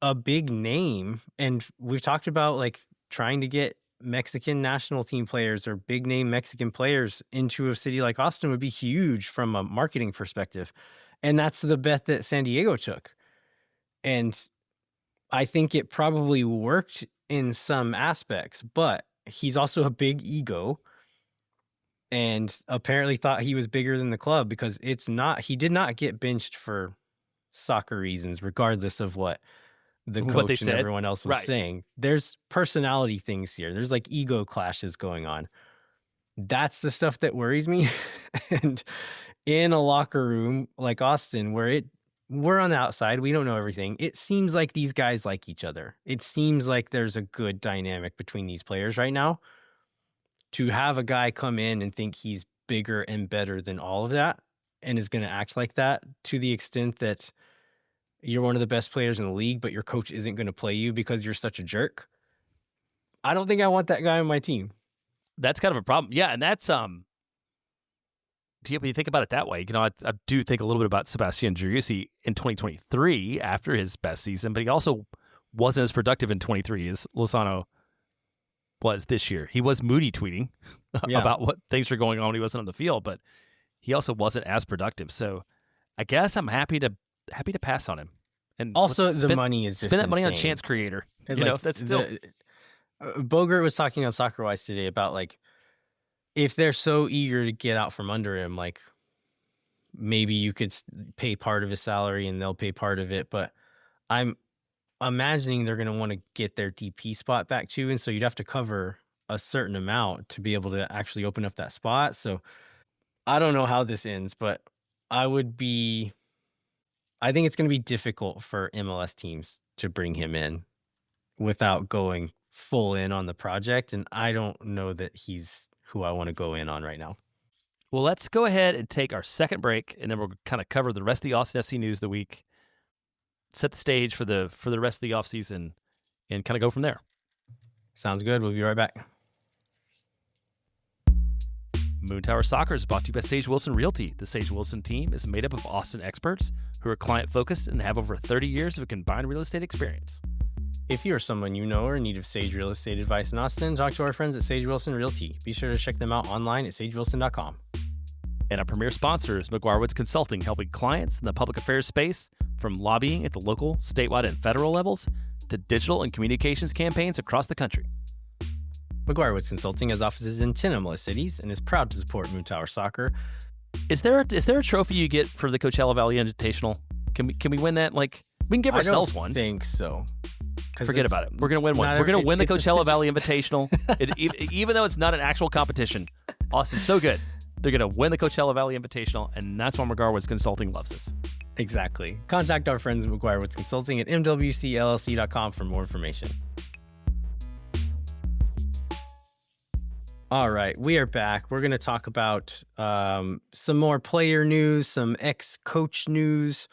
a big name, and we've talked about like trying to get Mexican national team players or big name Mexican players into a city like Austin would be huge from a marketing perspective. And that's the bet that San Diego took. And I think it probably worked in some aspects, but he's also a big ego and apparently thought he was bigger than the club, because he did not get benched for soccer reasons, regardless of what the coach and everyone else was saying. There's personality things here. There's like ego clashes going on. That's the stuff that worries me. And in a locker room like Austin, where we're on the outside, we don't know everything. It seems like these guys like each other. It seems like there's a good dynamic between these players right now. To have a guy come in and think he's bigger and better than all of that and is going to act like that to the extent that you're one of the best players in the league, but your coach isn't going to play you because you're such a jerk. I don't think I want that guy on my team. That's kind of a problem. Yeah, and that's when you think about it that way, I do think a little bit about Sebastian Driussi in 2023 after his best season, but he also wasn't as productive in 23 as Lozano was this year. He was moody tweeting about what things were going on when he wasn't on the field, but he also wasn't as productive. So I guess I'm happy to pass on him. And also, the money is just spend that money on insane. Chance Creator. And you know, that's still. Bogert was talking on SoccerWise today about like if they're so eager to get out from under him, like maybe you could pay part of his salary and they'll pay part of it. But I'm imagining they're going to want to get their DP spot back too, and so you'd have to cover a certain amount to be able to actually open up that spot. So I don't know how this ends, but I think it's going to be difficult for MLS teams to bring him in without going full in on the project, and I don't know that he's who I want to go in on right now. Well, let's go ahead and take our second break, and then we'll kind of cover the rest of the Austin FC news of the week, set the stage for the rest of the offseason, and kind of go from there. Sounds good. We'll be right back. Moon Tower Soccer is brought to you by Sage Wilson Realty. The Sage Wilson team is made up of Austin experts who are client-focused and have over 30 years of combined real estate experience. If you or someone you know are in need of Sage real estate advice in Austin, talk to our friends at Sage Wilson Realty. Be sure to check them out online at sagewilson.com. And our premier sponsor is McGuire Woods Consulting, helping clients in the public affairs space from lobbying at the local, statewide, and federal levels to digital and communications campaigns across the country. McGuire Woods Consulting has offices in 10 MLS cities and is proud to support Moon Tower Soccer. Is there a trophy you get for the Coachella Valley Invitational? Can we win that? Like, we can give ourselves one. I think so. Forget about it. We're going to win one. We're going to win the Coachella Valley Invitational. Even though it's not an actual competition, Austin's so good. They're going to win the Coachella Valley Invitational, and that's why McGuire Woods Consulting loves us. Exactly. Contact our friends at McGuire Woods Consulting at mwcllc.com for more information. All right, we are back. We're going to talk about some more player news, some ex-coach news,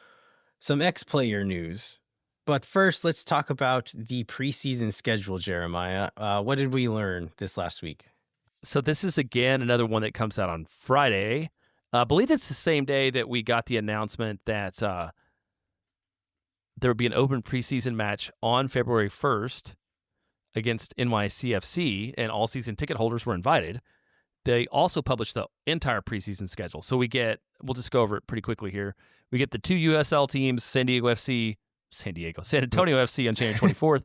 some ex-player news. But first, let's talk about the preseason schedule, Jeremiah. What did we learn this last week? So this is, again, another one that comes out on Friday. I believe it's the same day that we got the announcement that there would be an open preseason match on February 1st against NYCFC, and all season ticket holders were invited. They also published the entire preseason schedule. So we'll just go over it pretty quickly here. We get the two USL teams, San Antonio FC on January 24th,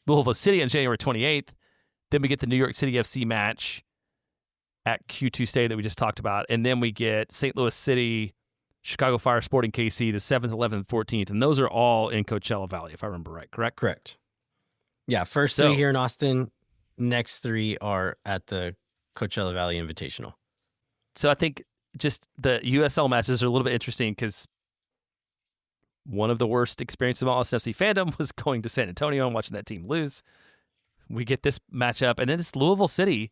Louisville City on January 28th. Then we get the New York City FC match at Q2 Stadium that we just talked about. And then we get St. Louis City, Chicago Fire, Sporting KC, the 7th, 11th, 14th. And those are all in Coachella Valley, if I remember right, correct? Correct. Yeah, first three here in Austin. Next three are at the Coachella Valley Invitational. So I think just the USL matches are a little bit interesting because one of the worst experiences of Austin FC fandom was going to San Antonio and watching that team lose. We get this matchup, and then this Louisville City,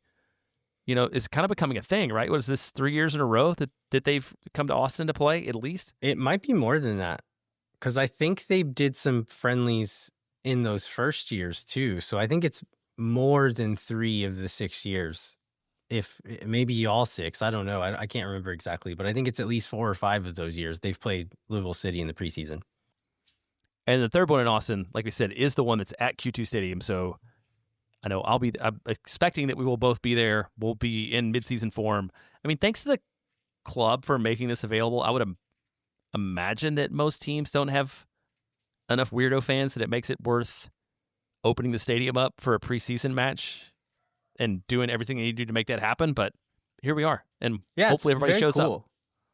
is kind of becoming a thing, right? What is this, 3 years in a row that they've come to Austin to play, at least? It might be more than that, because I think they did some friendlies in those first years, too. So I think it's more than 3 of the 6 years. If maybe all 6, I don't know. I can't remember exactly, but I think it's at least 4 or 5 of those years they've played Louisville City in the preseason. And the third one in Austin, like we said, is the one that's at Q2 Stadium. So I know I'm expecting that we will both be there. We'll be in midseason form. I mean, thanks to the club for making this available. I would imagine that most teams don't have enough weirdo fans that it makes it worth opening the stadium up for a preseason match and doing everything they need to do to make that happen. But here we are. And hopefully everybody shows up.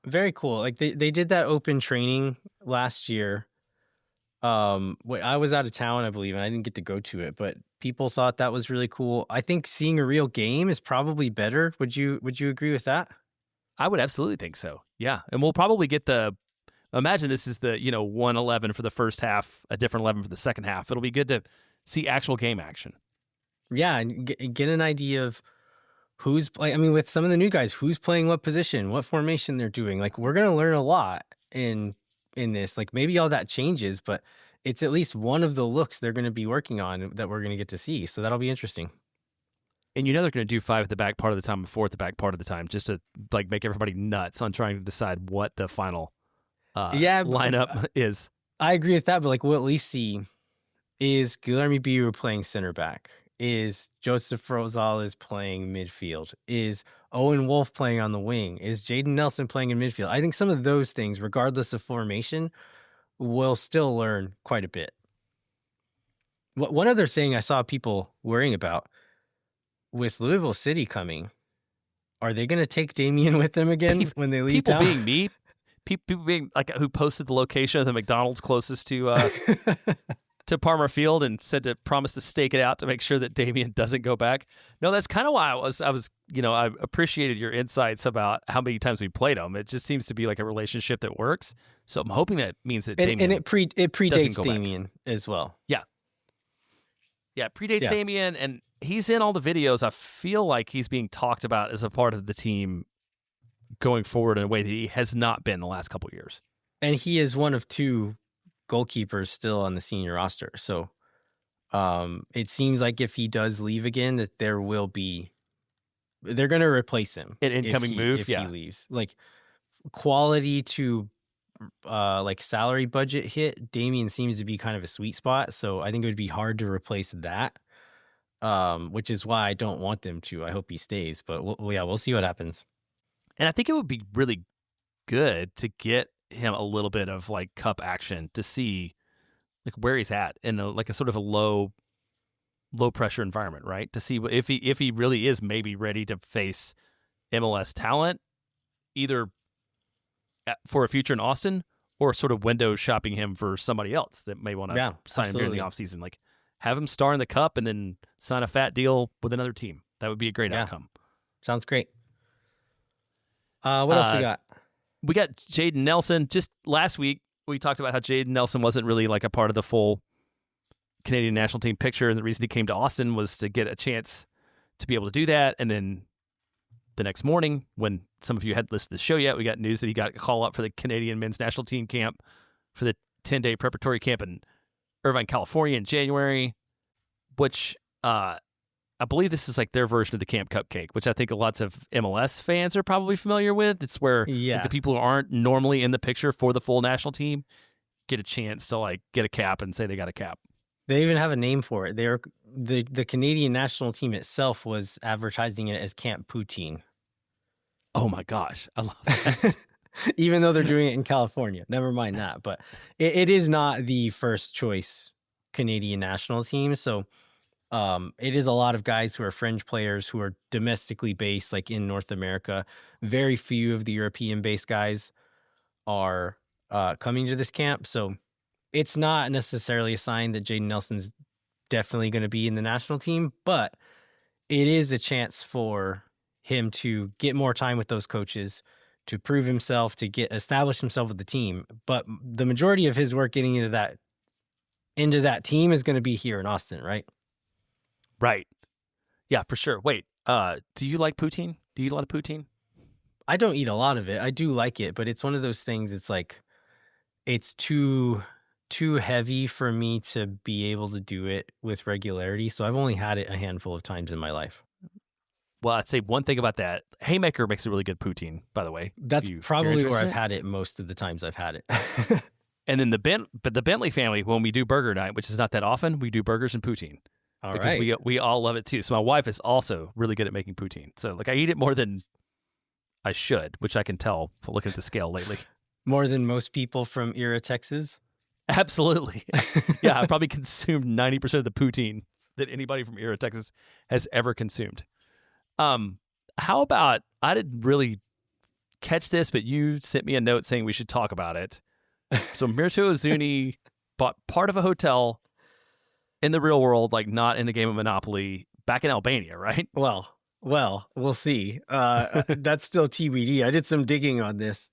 Very cool. Like they did that open training last year. I was out of town, I believe, and I didn't get to go to it, but people thought that was really cool. I think seeing a real game is probably better. Would you agree with that? I would absolutely think so. Yeah. And we'll probably get imagine this is the, 1-11 for the first half, a different 11 for the second half. It'll be good to see actual game action. Yeah. And get an idea of who's playing. I mean, with some of the new guys, who's playing what position, what formation they're doing. Like, we're going to learn a lot in this. Like, maybe all that changes, but it's at least one of the looks they're going to be working on that we're going to get to see. So that'll be interesting. And they're going to do 5 at the back part of the time and 4 at the back part of the time, just to make everybody nuts on trying to decide what the final lineup is. I agree with that, but we'll at least see, is Guilherme Biu playing center back? Is Joseph Rosales playing midfield? Is Owen Wolf playing on the wing? Is Jaden Nelson playing in midfield? I think some of those things, regardless of formation, we'll still learn quite a bit. One other thing I saw people worrying about with Louisville City coming, are they going to take Damian with them again when they leave town? People being me, people being like who posted the location of the McDonald's closest to to Palmer Field and said to promise to stake it out to make sure that Damian doesn't go back. No, that's kind of why I was, I appreciated your insights about how many times we played him. It just seems to be like a relationship that works. So I'm hoping that means that Damian and it predates Damian as well. Yeah. Yeah, it predates Damian, and he's in all the videos. I feel like he's being talked about as a part of the team going forward in a way that he has not been the last couple of years. And he is one of 2 goalkeepers still on the senior roster. So it seems like if he does leave again, that they're going to replace him. An incoming move, if he leaves. Like quality to like salary budget hit, Damian seems to be kind of a sweet spot. So I think it would be hard to replace that, which is why I don't want them to. I hope he stays, but we'll see what happens. And I think it would be really good to get him a little bit of like cup action to see like where he's at in a sort of a low pressure environment, right? To see if he really is maybe ready to face MLS talent, either for a future in Austin or sort of window shopping him for somebody else that may want to sign him during the offseason. Like have him star in the cup and then sign a fat deal with another team. That would be a great outcome. Sounds great. What else we got? We got Jaden Nelson. Just last week, we talked about how Jaden Nelson wasn't really like a part of the full Canadian national team picture. And the reason he came to Austin was to get a chance to be able to do that. And then the next morning, when some of you hadn't listened to the show yet, we got news that he got a call up for the Canadian men's national team camp for the 10-day preparatory camp in Irvine, California in January, which I believe this is like their version of the Camp Cupcake, which I think lots of MLS fans are probably familiar with. It's where like, the people who aren't normally in the picture for the full national team get a chance to like get a cap and say they got a cap. They even have a name for it. The Canadian national team itself was advertising it as Camp Poutine. Oh my gosh, I love that. Even though they're doing it in California. Never mind that. But it is not the first choice Canadian national team. So it is a lot of guys who are fringe players who are domestically based, like in North America. Very few of the European-based guys are coming to this camp. So it's not necessarily a sign that Jaden Nelson's definitely going to be in the national team, but it is a chance for him to get more time with those coaches, to prove himself, to establish himself with the team. But the majority of his work getting into that team is going to be here in Austin, right? Right. Yeah, for sure. Wait, do you like poutine? Do you eat a lot of poutine? I don't eat a lot of it. I do like it, but it's one of those things, it's like, it's too heavy for me to be able to do it with regularity. So I've only had it a handful of times in my life. Well, I'd say one thing about that. Haymaker makes a really good poutine, by the way. That's probably where I've had it most of the times I've had it. And then the Bentley family, when we do burger night, which is not that often, we do burgers and poutine. Because we all love it too. So my wife is also really good at making poutine. So like I eat it more than I should, which I can tell looking at the scale lately. More than most people from Era, Texas? Absolutely. Yeah, I probably consumed 90% of the poutine that anybody from Era, Texas has ever consumed. How about, I didn't really catch this, but you sent me a note saying we should talk about it. So Mirto Uzuni bought part of a hotel in the real world, like not in a game of Monopoly, back in Albania, right? Well, we'll see. That's still TBD. I did some digging on this.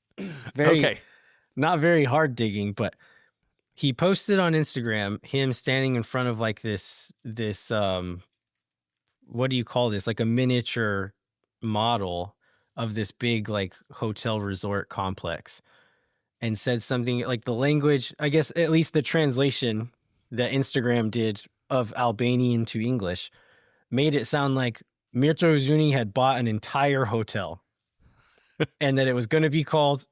Not very hard digging, but he posted on Instagram him standing in front of like this what do you call this? Like a miniature model of this big like hotel resort complex, and said something like the language, I guess at least the translation that Instagram did of Albanian to English made it sound like Mirto Uzuni had bought an entire hotel and that it was going to be called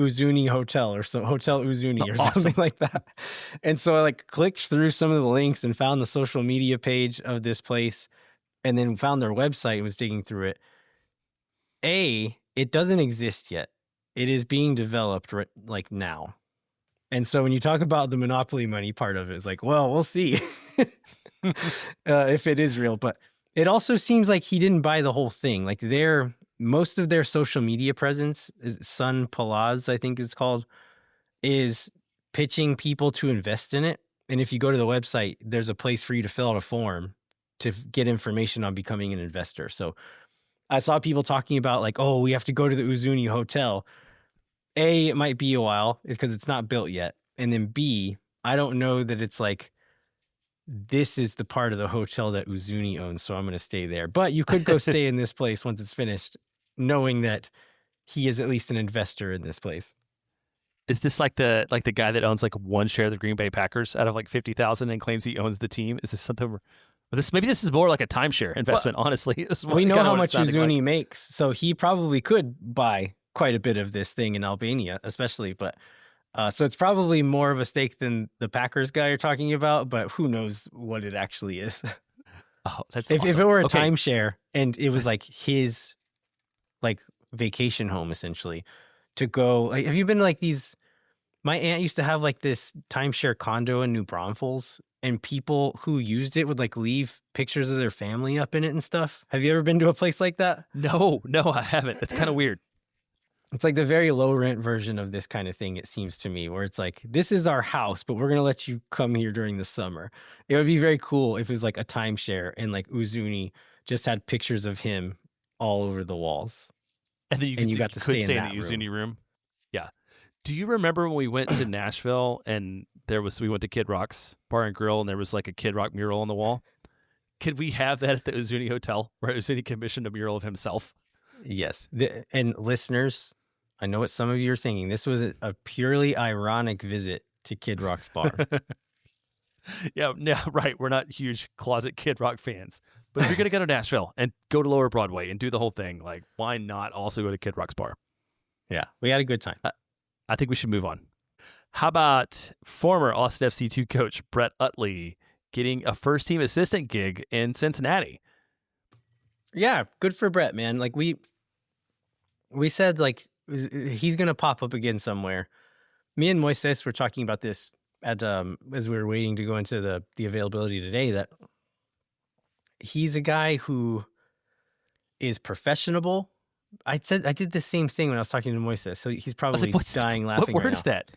Uzuni Hotel or some Hotel Uzuni or Awesome. something like that. And so I like clicked through some of the links and found the social media page of this place and then found their website and was digging through it. It doesn't exist yet. It is being developed like now. And so when you talk about the monopoly money part of it, it's like, well, we'll see if it is real. But it also seems like he didn't buy the whole thing. Like most of their social media presence, Sun Palaz, I think it's called, is pitching people to invest in it. And if you go to the website, there's a place for you to fill out a form to get information on becoming an investor. So I saw people talking about like, oh, we have to go to the Uzuni Hotel. It might be a while because it's not built yet. And then B, I don't know that it's like, this is the part of the hotel that Uzuni owns, so I'm going to stay there. But you could go stay in this place once it's finished, knowing that he is at least an investor in this place. Is this like the guy that owns like one share of the Green Bay Packers out of like 50,000 and claims he owns the team? Is this something? Maybe this is more like a timeshare investment. Well, honestly, we know how much Uzuni makes, so he probably could buy quite a bit of this thing in Albania, especially. But so it's probably more of a stake than the Packers guy you're talking about. But who knows what it actually is? Oh, that's if awesome. it were a timeshare and it was like his like vacation home essentially to go. Like, have you been to like these? My aunt used to have like this timeshare condo in New Braunfels, and people who used it would like leave pictures of their family up in it and stuff. Have you ever been to a place like that? No, I haven't. It's kind of weird. It's like the very low rent version of this kind of thing, it seems to me, where it's like, this is our house, but we're going to let you come here during the summer. It would be very cool if it was like a timeshare and like Uzuni just had pictures of him all over the walls. And then you got to stay in the Uzuni room. Yeah. Do you remember when we went to Nashville and we went to Kid Rock's Bar and Grill and there was like a Kid Rock mural on the wall? Could we have that at the Uzuni Hotel where Uzuni commissioned a mural of himself? Yes. And listeners, I know what some of you are thinking. This was a purely ironic visit to Kid Rock's bar. Yeah, right. We're not huge closet Kid Rock fans. But if you're going to go to Nashville and go to Lower Broadway and do the whole thing, like, why not also go to Kid Rock's bar? Yeah, we had a good time. I think we should move on. How about former Austin FC2 coach Brett Utley getting a first-team assistant gig in Cincinnati? Yeah, good for Brett, man. Like, we said, like, he's going to pop up again somewhere. Me and Moises were talking about this at as we were waiting to go into the availability today, that he's a guy who is professional. I did the same thing when I was talking to Moises, so he's probably dying laughing. What word right is that?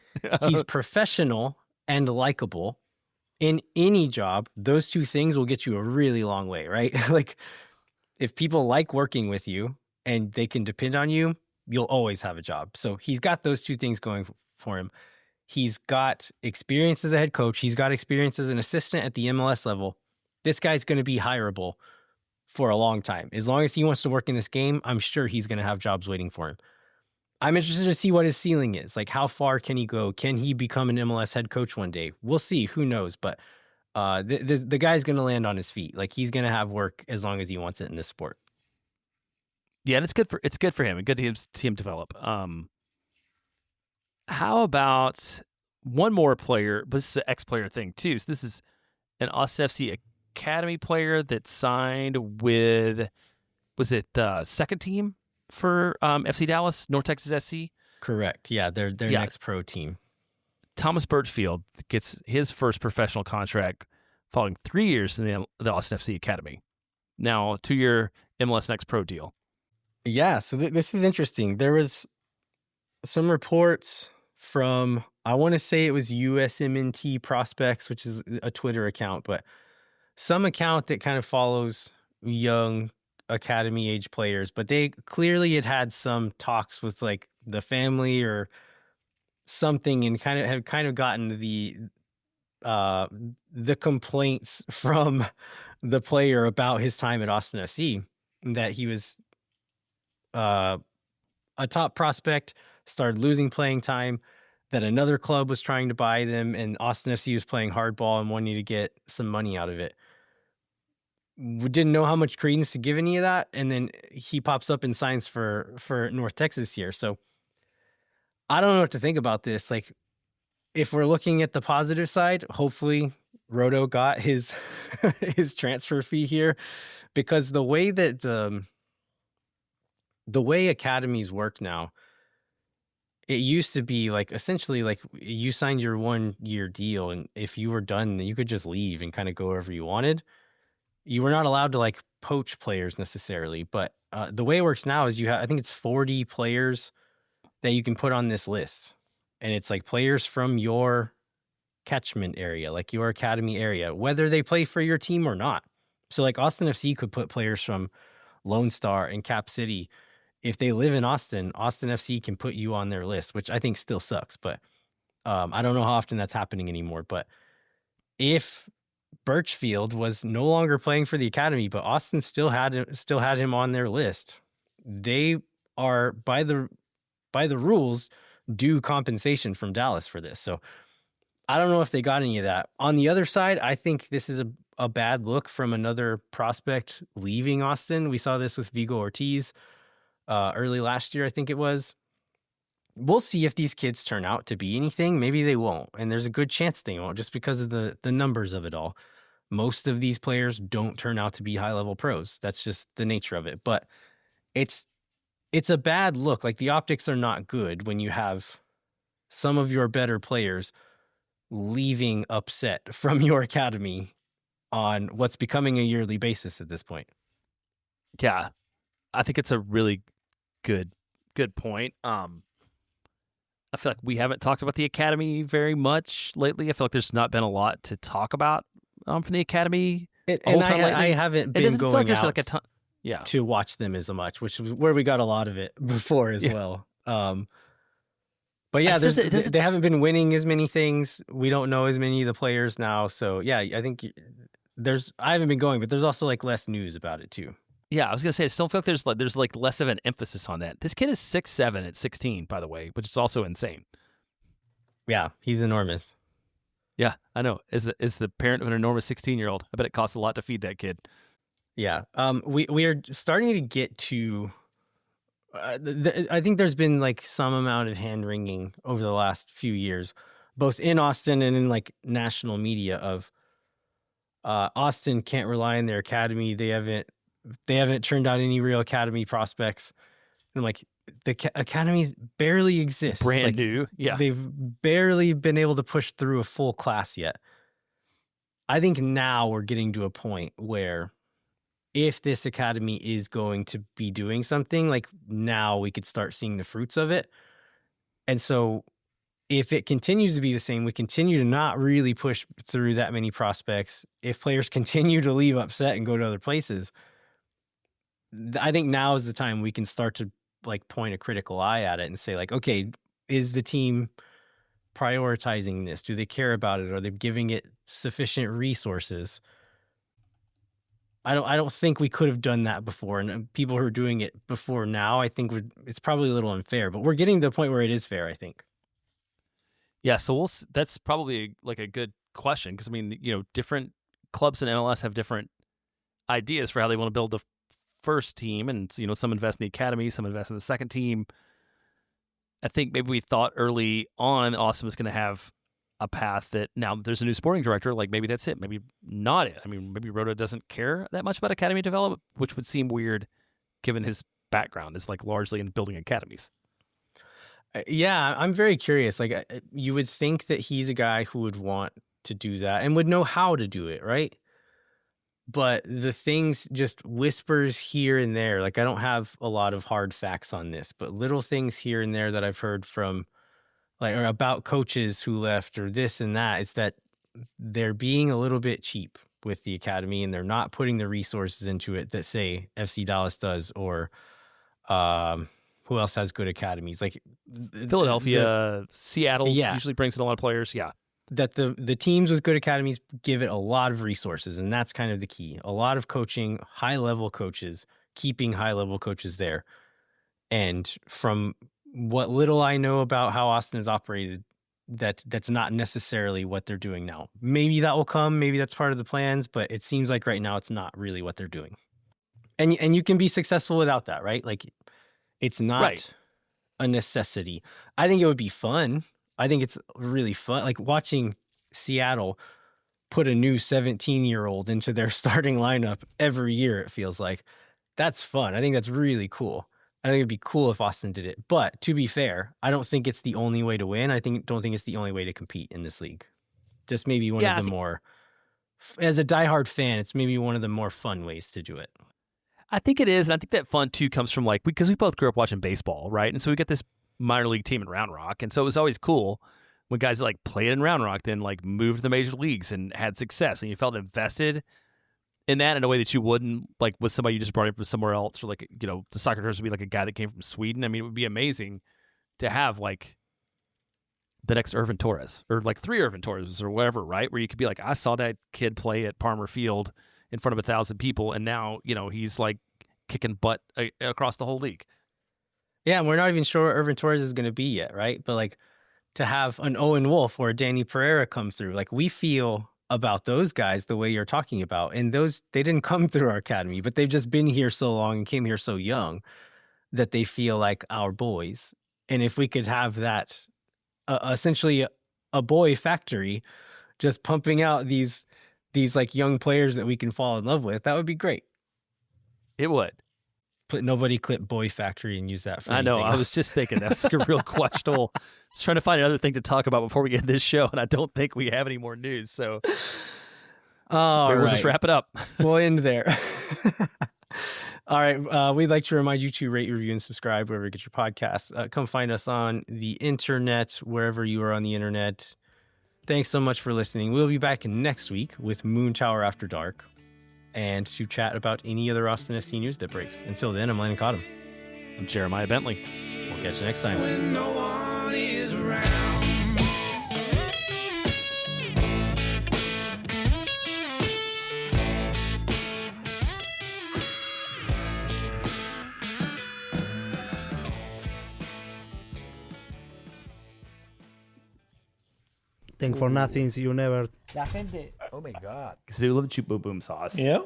He's professional and likable. In any job, those two things will get you a really long way, right? Like, if people like working with you and they can depend on you, you'll always have a job. So he's got those two things going for him. He's got experience as a head coach. He's got experience as an assistant at the MLS level. This guy's going to be hireable for a long time. As long as he wants to work in this game, I'm sure he's going to have jobs waiting for him. I'm interested to see what his ceiling is. Like, how far can he go? Can he become an MLS head coach one day? We'll see. Who knows? But the guy's going to land on his feet. Like, he's going to have work as long as he wants it in this sport. Yeah, and it's good for him and good to see him develop. How about one more player? But this is an ex-player thing too. So this is an Austin FC Academy player that signed with, was it the second team for FC Dallas, North Texas SC? Correct. Yeah, their next pro team. Thomas Birchfield gets his first professional contract following 3 years in the Austin FC Academy. Now, 2-year MLS Next Pro deal. Yeah, so this is interesting. There was some reports from, I want to say it was USMNT Prospects, which is a Twitter account, but some account that kind of follows young academy age players, but they clearly had some talks with like the family or something, and had gotten the complaints from the player about his time at Austin FC, that he was a top prospect, started losing playing time, that another club was trying to buy them, and Austin FC was playing hardball and wanting to get some money out of it. We didn't know how much credence to give any of that, and then he pops up and signs for North Texas here. So I don't know what to think about this. Like, if we're looking at the positive side, hopefully Roto got his his transfer fee here, because the way that the way academies work now, it used to be like essentially like you signed your 1-year deal, and if you were done, you could just leave and kind of go wherever you wanted. You were not allowed to like poach players necessarily, but the way it works now is I think it's 40 players that you can put on this list, and it's like players from your catchment area, like your academy area, whether they play for your team or not. So like Austin FC could put players from Lone Star and Cap City. If they live in Austin, Austin FC can put you on their list, which I think still sucks, but I don't know how often that's happening anymore. But if Birchfield was no longer playing for the academy, but Austin still had him on their list, they are by the rules due compensation from Dallas for this. So I don't know if they got any of that. On the other side, I think this is a bad look from another prospect leaving Austin. We saw this with Vigo Ortiz early last year, I think it was. We'll see if these kids turn out to be anything. Maybe they won't. And there's a good chance they won't, just because of the numbers of it all. Most of these players don't turn out to be high-level pros. That's just the nature of it. But it's a bad look. Like, the optics are not good when you have some of your better players leaving upset from your academy on what's becoming a yearly basis at this point. Yeah, I think it's a really good point. I feel like we haven't talked about the academy very much lately. I feel like there's not been a lot to talk about from the academy. I haven't been going out like a ton. Yeah, to watch them as much, which is where we got a lot of it before as well. But yeah, they haven't been winning as many things. We don't know as many of the players now. So yeah, I think I haven't been going, but there's also like less news about it too. Yeah, I was gonna say, I still feel like there's like less of an emphasis on that. This kid is 6'7" at 16, by the way, which is also insane. Yeah, he's enormous. Yeah, I know. As the parent of an enormous 16-year-old, I bet it costs a lot to feed that kid. Yeah, we are starting to get to. I think there's been like some amount of hand wringing over the last few years, both in Austin and in like national media of Austin can't rely on their academy. They haven't turned out any real academy prospects. And like the academies barely exist. Brand new. Yeah. They've barely been able to push through a full class yet. I think now we're getting to a point where if this academy is going to be doing something, like now we could start seeing the fruits of it. And so if it continues to be the same, we continue to not really push through that many prospects. If players continue to leave upset and go to other places, I think now is the time we can start to like point a critical eye at it and say like, okay, is the team prioritizing this? Do they care about it? Are they giving it sufficient resources? I don't think we could have done that before, and people who are doing it before now, I think it's probably a little unfair. But we're getting to the point where it is fair, I think. Yeah, so that's probably like a good question, because I mean, different clubs in MLS have different ideas for how they want to build the first team, and some invest in the academy, some invest in the second team. I think maybe we thought early on Austin was going to have a path that now there's a new sporting director, like maybe that's it, maybe not it. I mean, maybe Roto doesn't care that much about academy development, which would seem weird given his background is like largely in building academies. Yeah, I'm very curious. Like, you would think that he's a guy who would want to do that and would know how to do it, right? But the things, just whispers here and there, like I don't have a lot of hard facts on this, but little things here and there that I've heard from like, or about coaches who left or this and that, is that they're being a little bit cheap with the academy and they're not putting the resources into it that say FC Dallas does, or who else has good academies? Like Philadelphia, Seattle usually brings in a lot of players. Yeah. That the teams with good academies give it a lot of resources, and that's kind of the key. A lot of coaching, high-level coaches, keeping high-level coaches there. And from what little I know about how Austin is operated, that's not necessarily what they're doing now. Maybe that will come, maybe that's part of the plans, but it seems like right now it's not really what they're doing. And you can be successful without that, right? Like, it's not... Right. a necessity. I think it would be fun. I think it's really fun. Like watching Seattle put a new 17-year-old into their starting lineup every year, it feels like. That's fun. I think that's really cool. I think it'd be cool if Austin did it. But to be fair, I don't think it's the only way to win. Don't think it's the only way to compete in this league. Just maybe one of the more, as a diehard fan, it's maybe one of the more fun ways to do it. I think it is. And I think that fun too comes from because we both grew up watching baseball, right? And so we got this minor league team in Round Rock. And so it was always cool when guys played in Round Rock, then moved to the major leagues and had success. And you felt invested in that in a way that you wouldn't with somebody you just brought in from somewhere else, or the soccer tourist would be a guy that came from Sweden. I mean, it would be amazing to have the next Irvin Torres or 3 Irvin Torres or whatever, right? Where you could be I saw that kid play at Palmer Field in front of 1,000 people, and now he's kicking butt across the whole league. Yeah, and we're not even sure what Irvin Torres is going to be yet, right? But to have an Owen Wolf or a Dani Pereira come through, we feel about those guys the way you're talking about, and they didn't come through our academy, but they've just been here so long and came here so young that they feel like our boys. And if we could have that essentially a boy factory just pumping out these young players that we can fall in love with, that would be great. It would. But nobody clip boy factory and use that for anything. I know. I was just thinking that's a real questionable. I was trying to find another thing to talk about before we get this show, and I don't think we have any more news. So we'll just wrap it up. We'll end there. All right. We'd like to remind you to rate, review, and subscribe wherever you get your podcasts. Come find us on the internet, wherever you are on the internet. Thanks so much for listening. We'll be back next week with Moon Tower After Dark and to chat about any other Austin FC news that breaks. Until then, I'm Landon Cottom. I'm Jeremiah Bentley. We'll catch you next time. When no one is around. Thank for nothing, see you never. La gente. Oh my God. Zoo love cheap boom boom sauce. Yeah.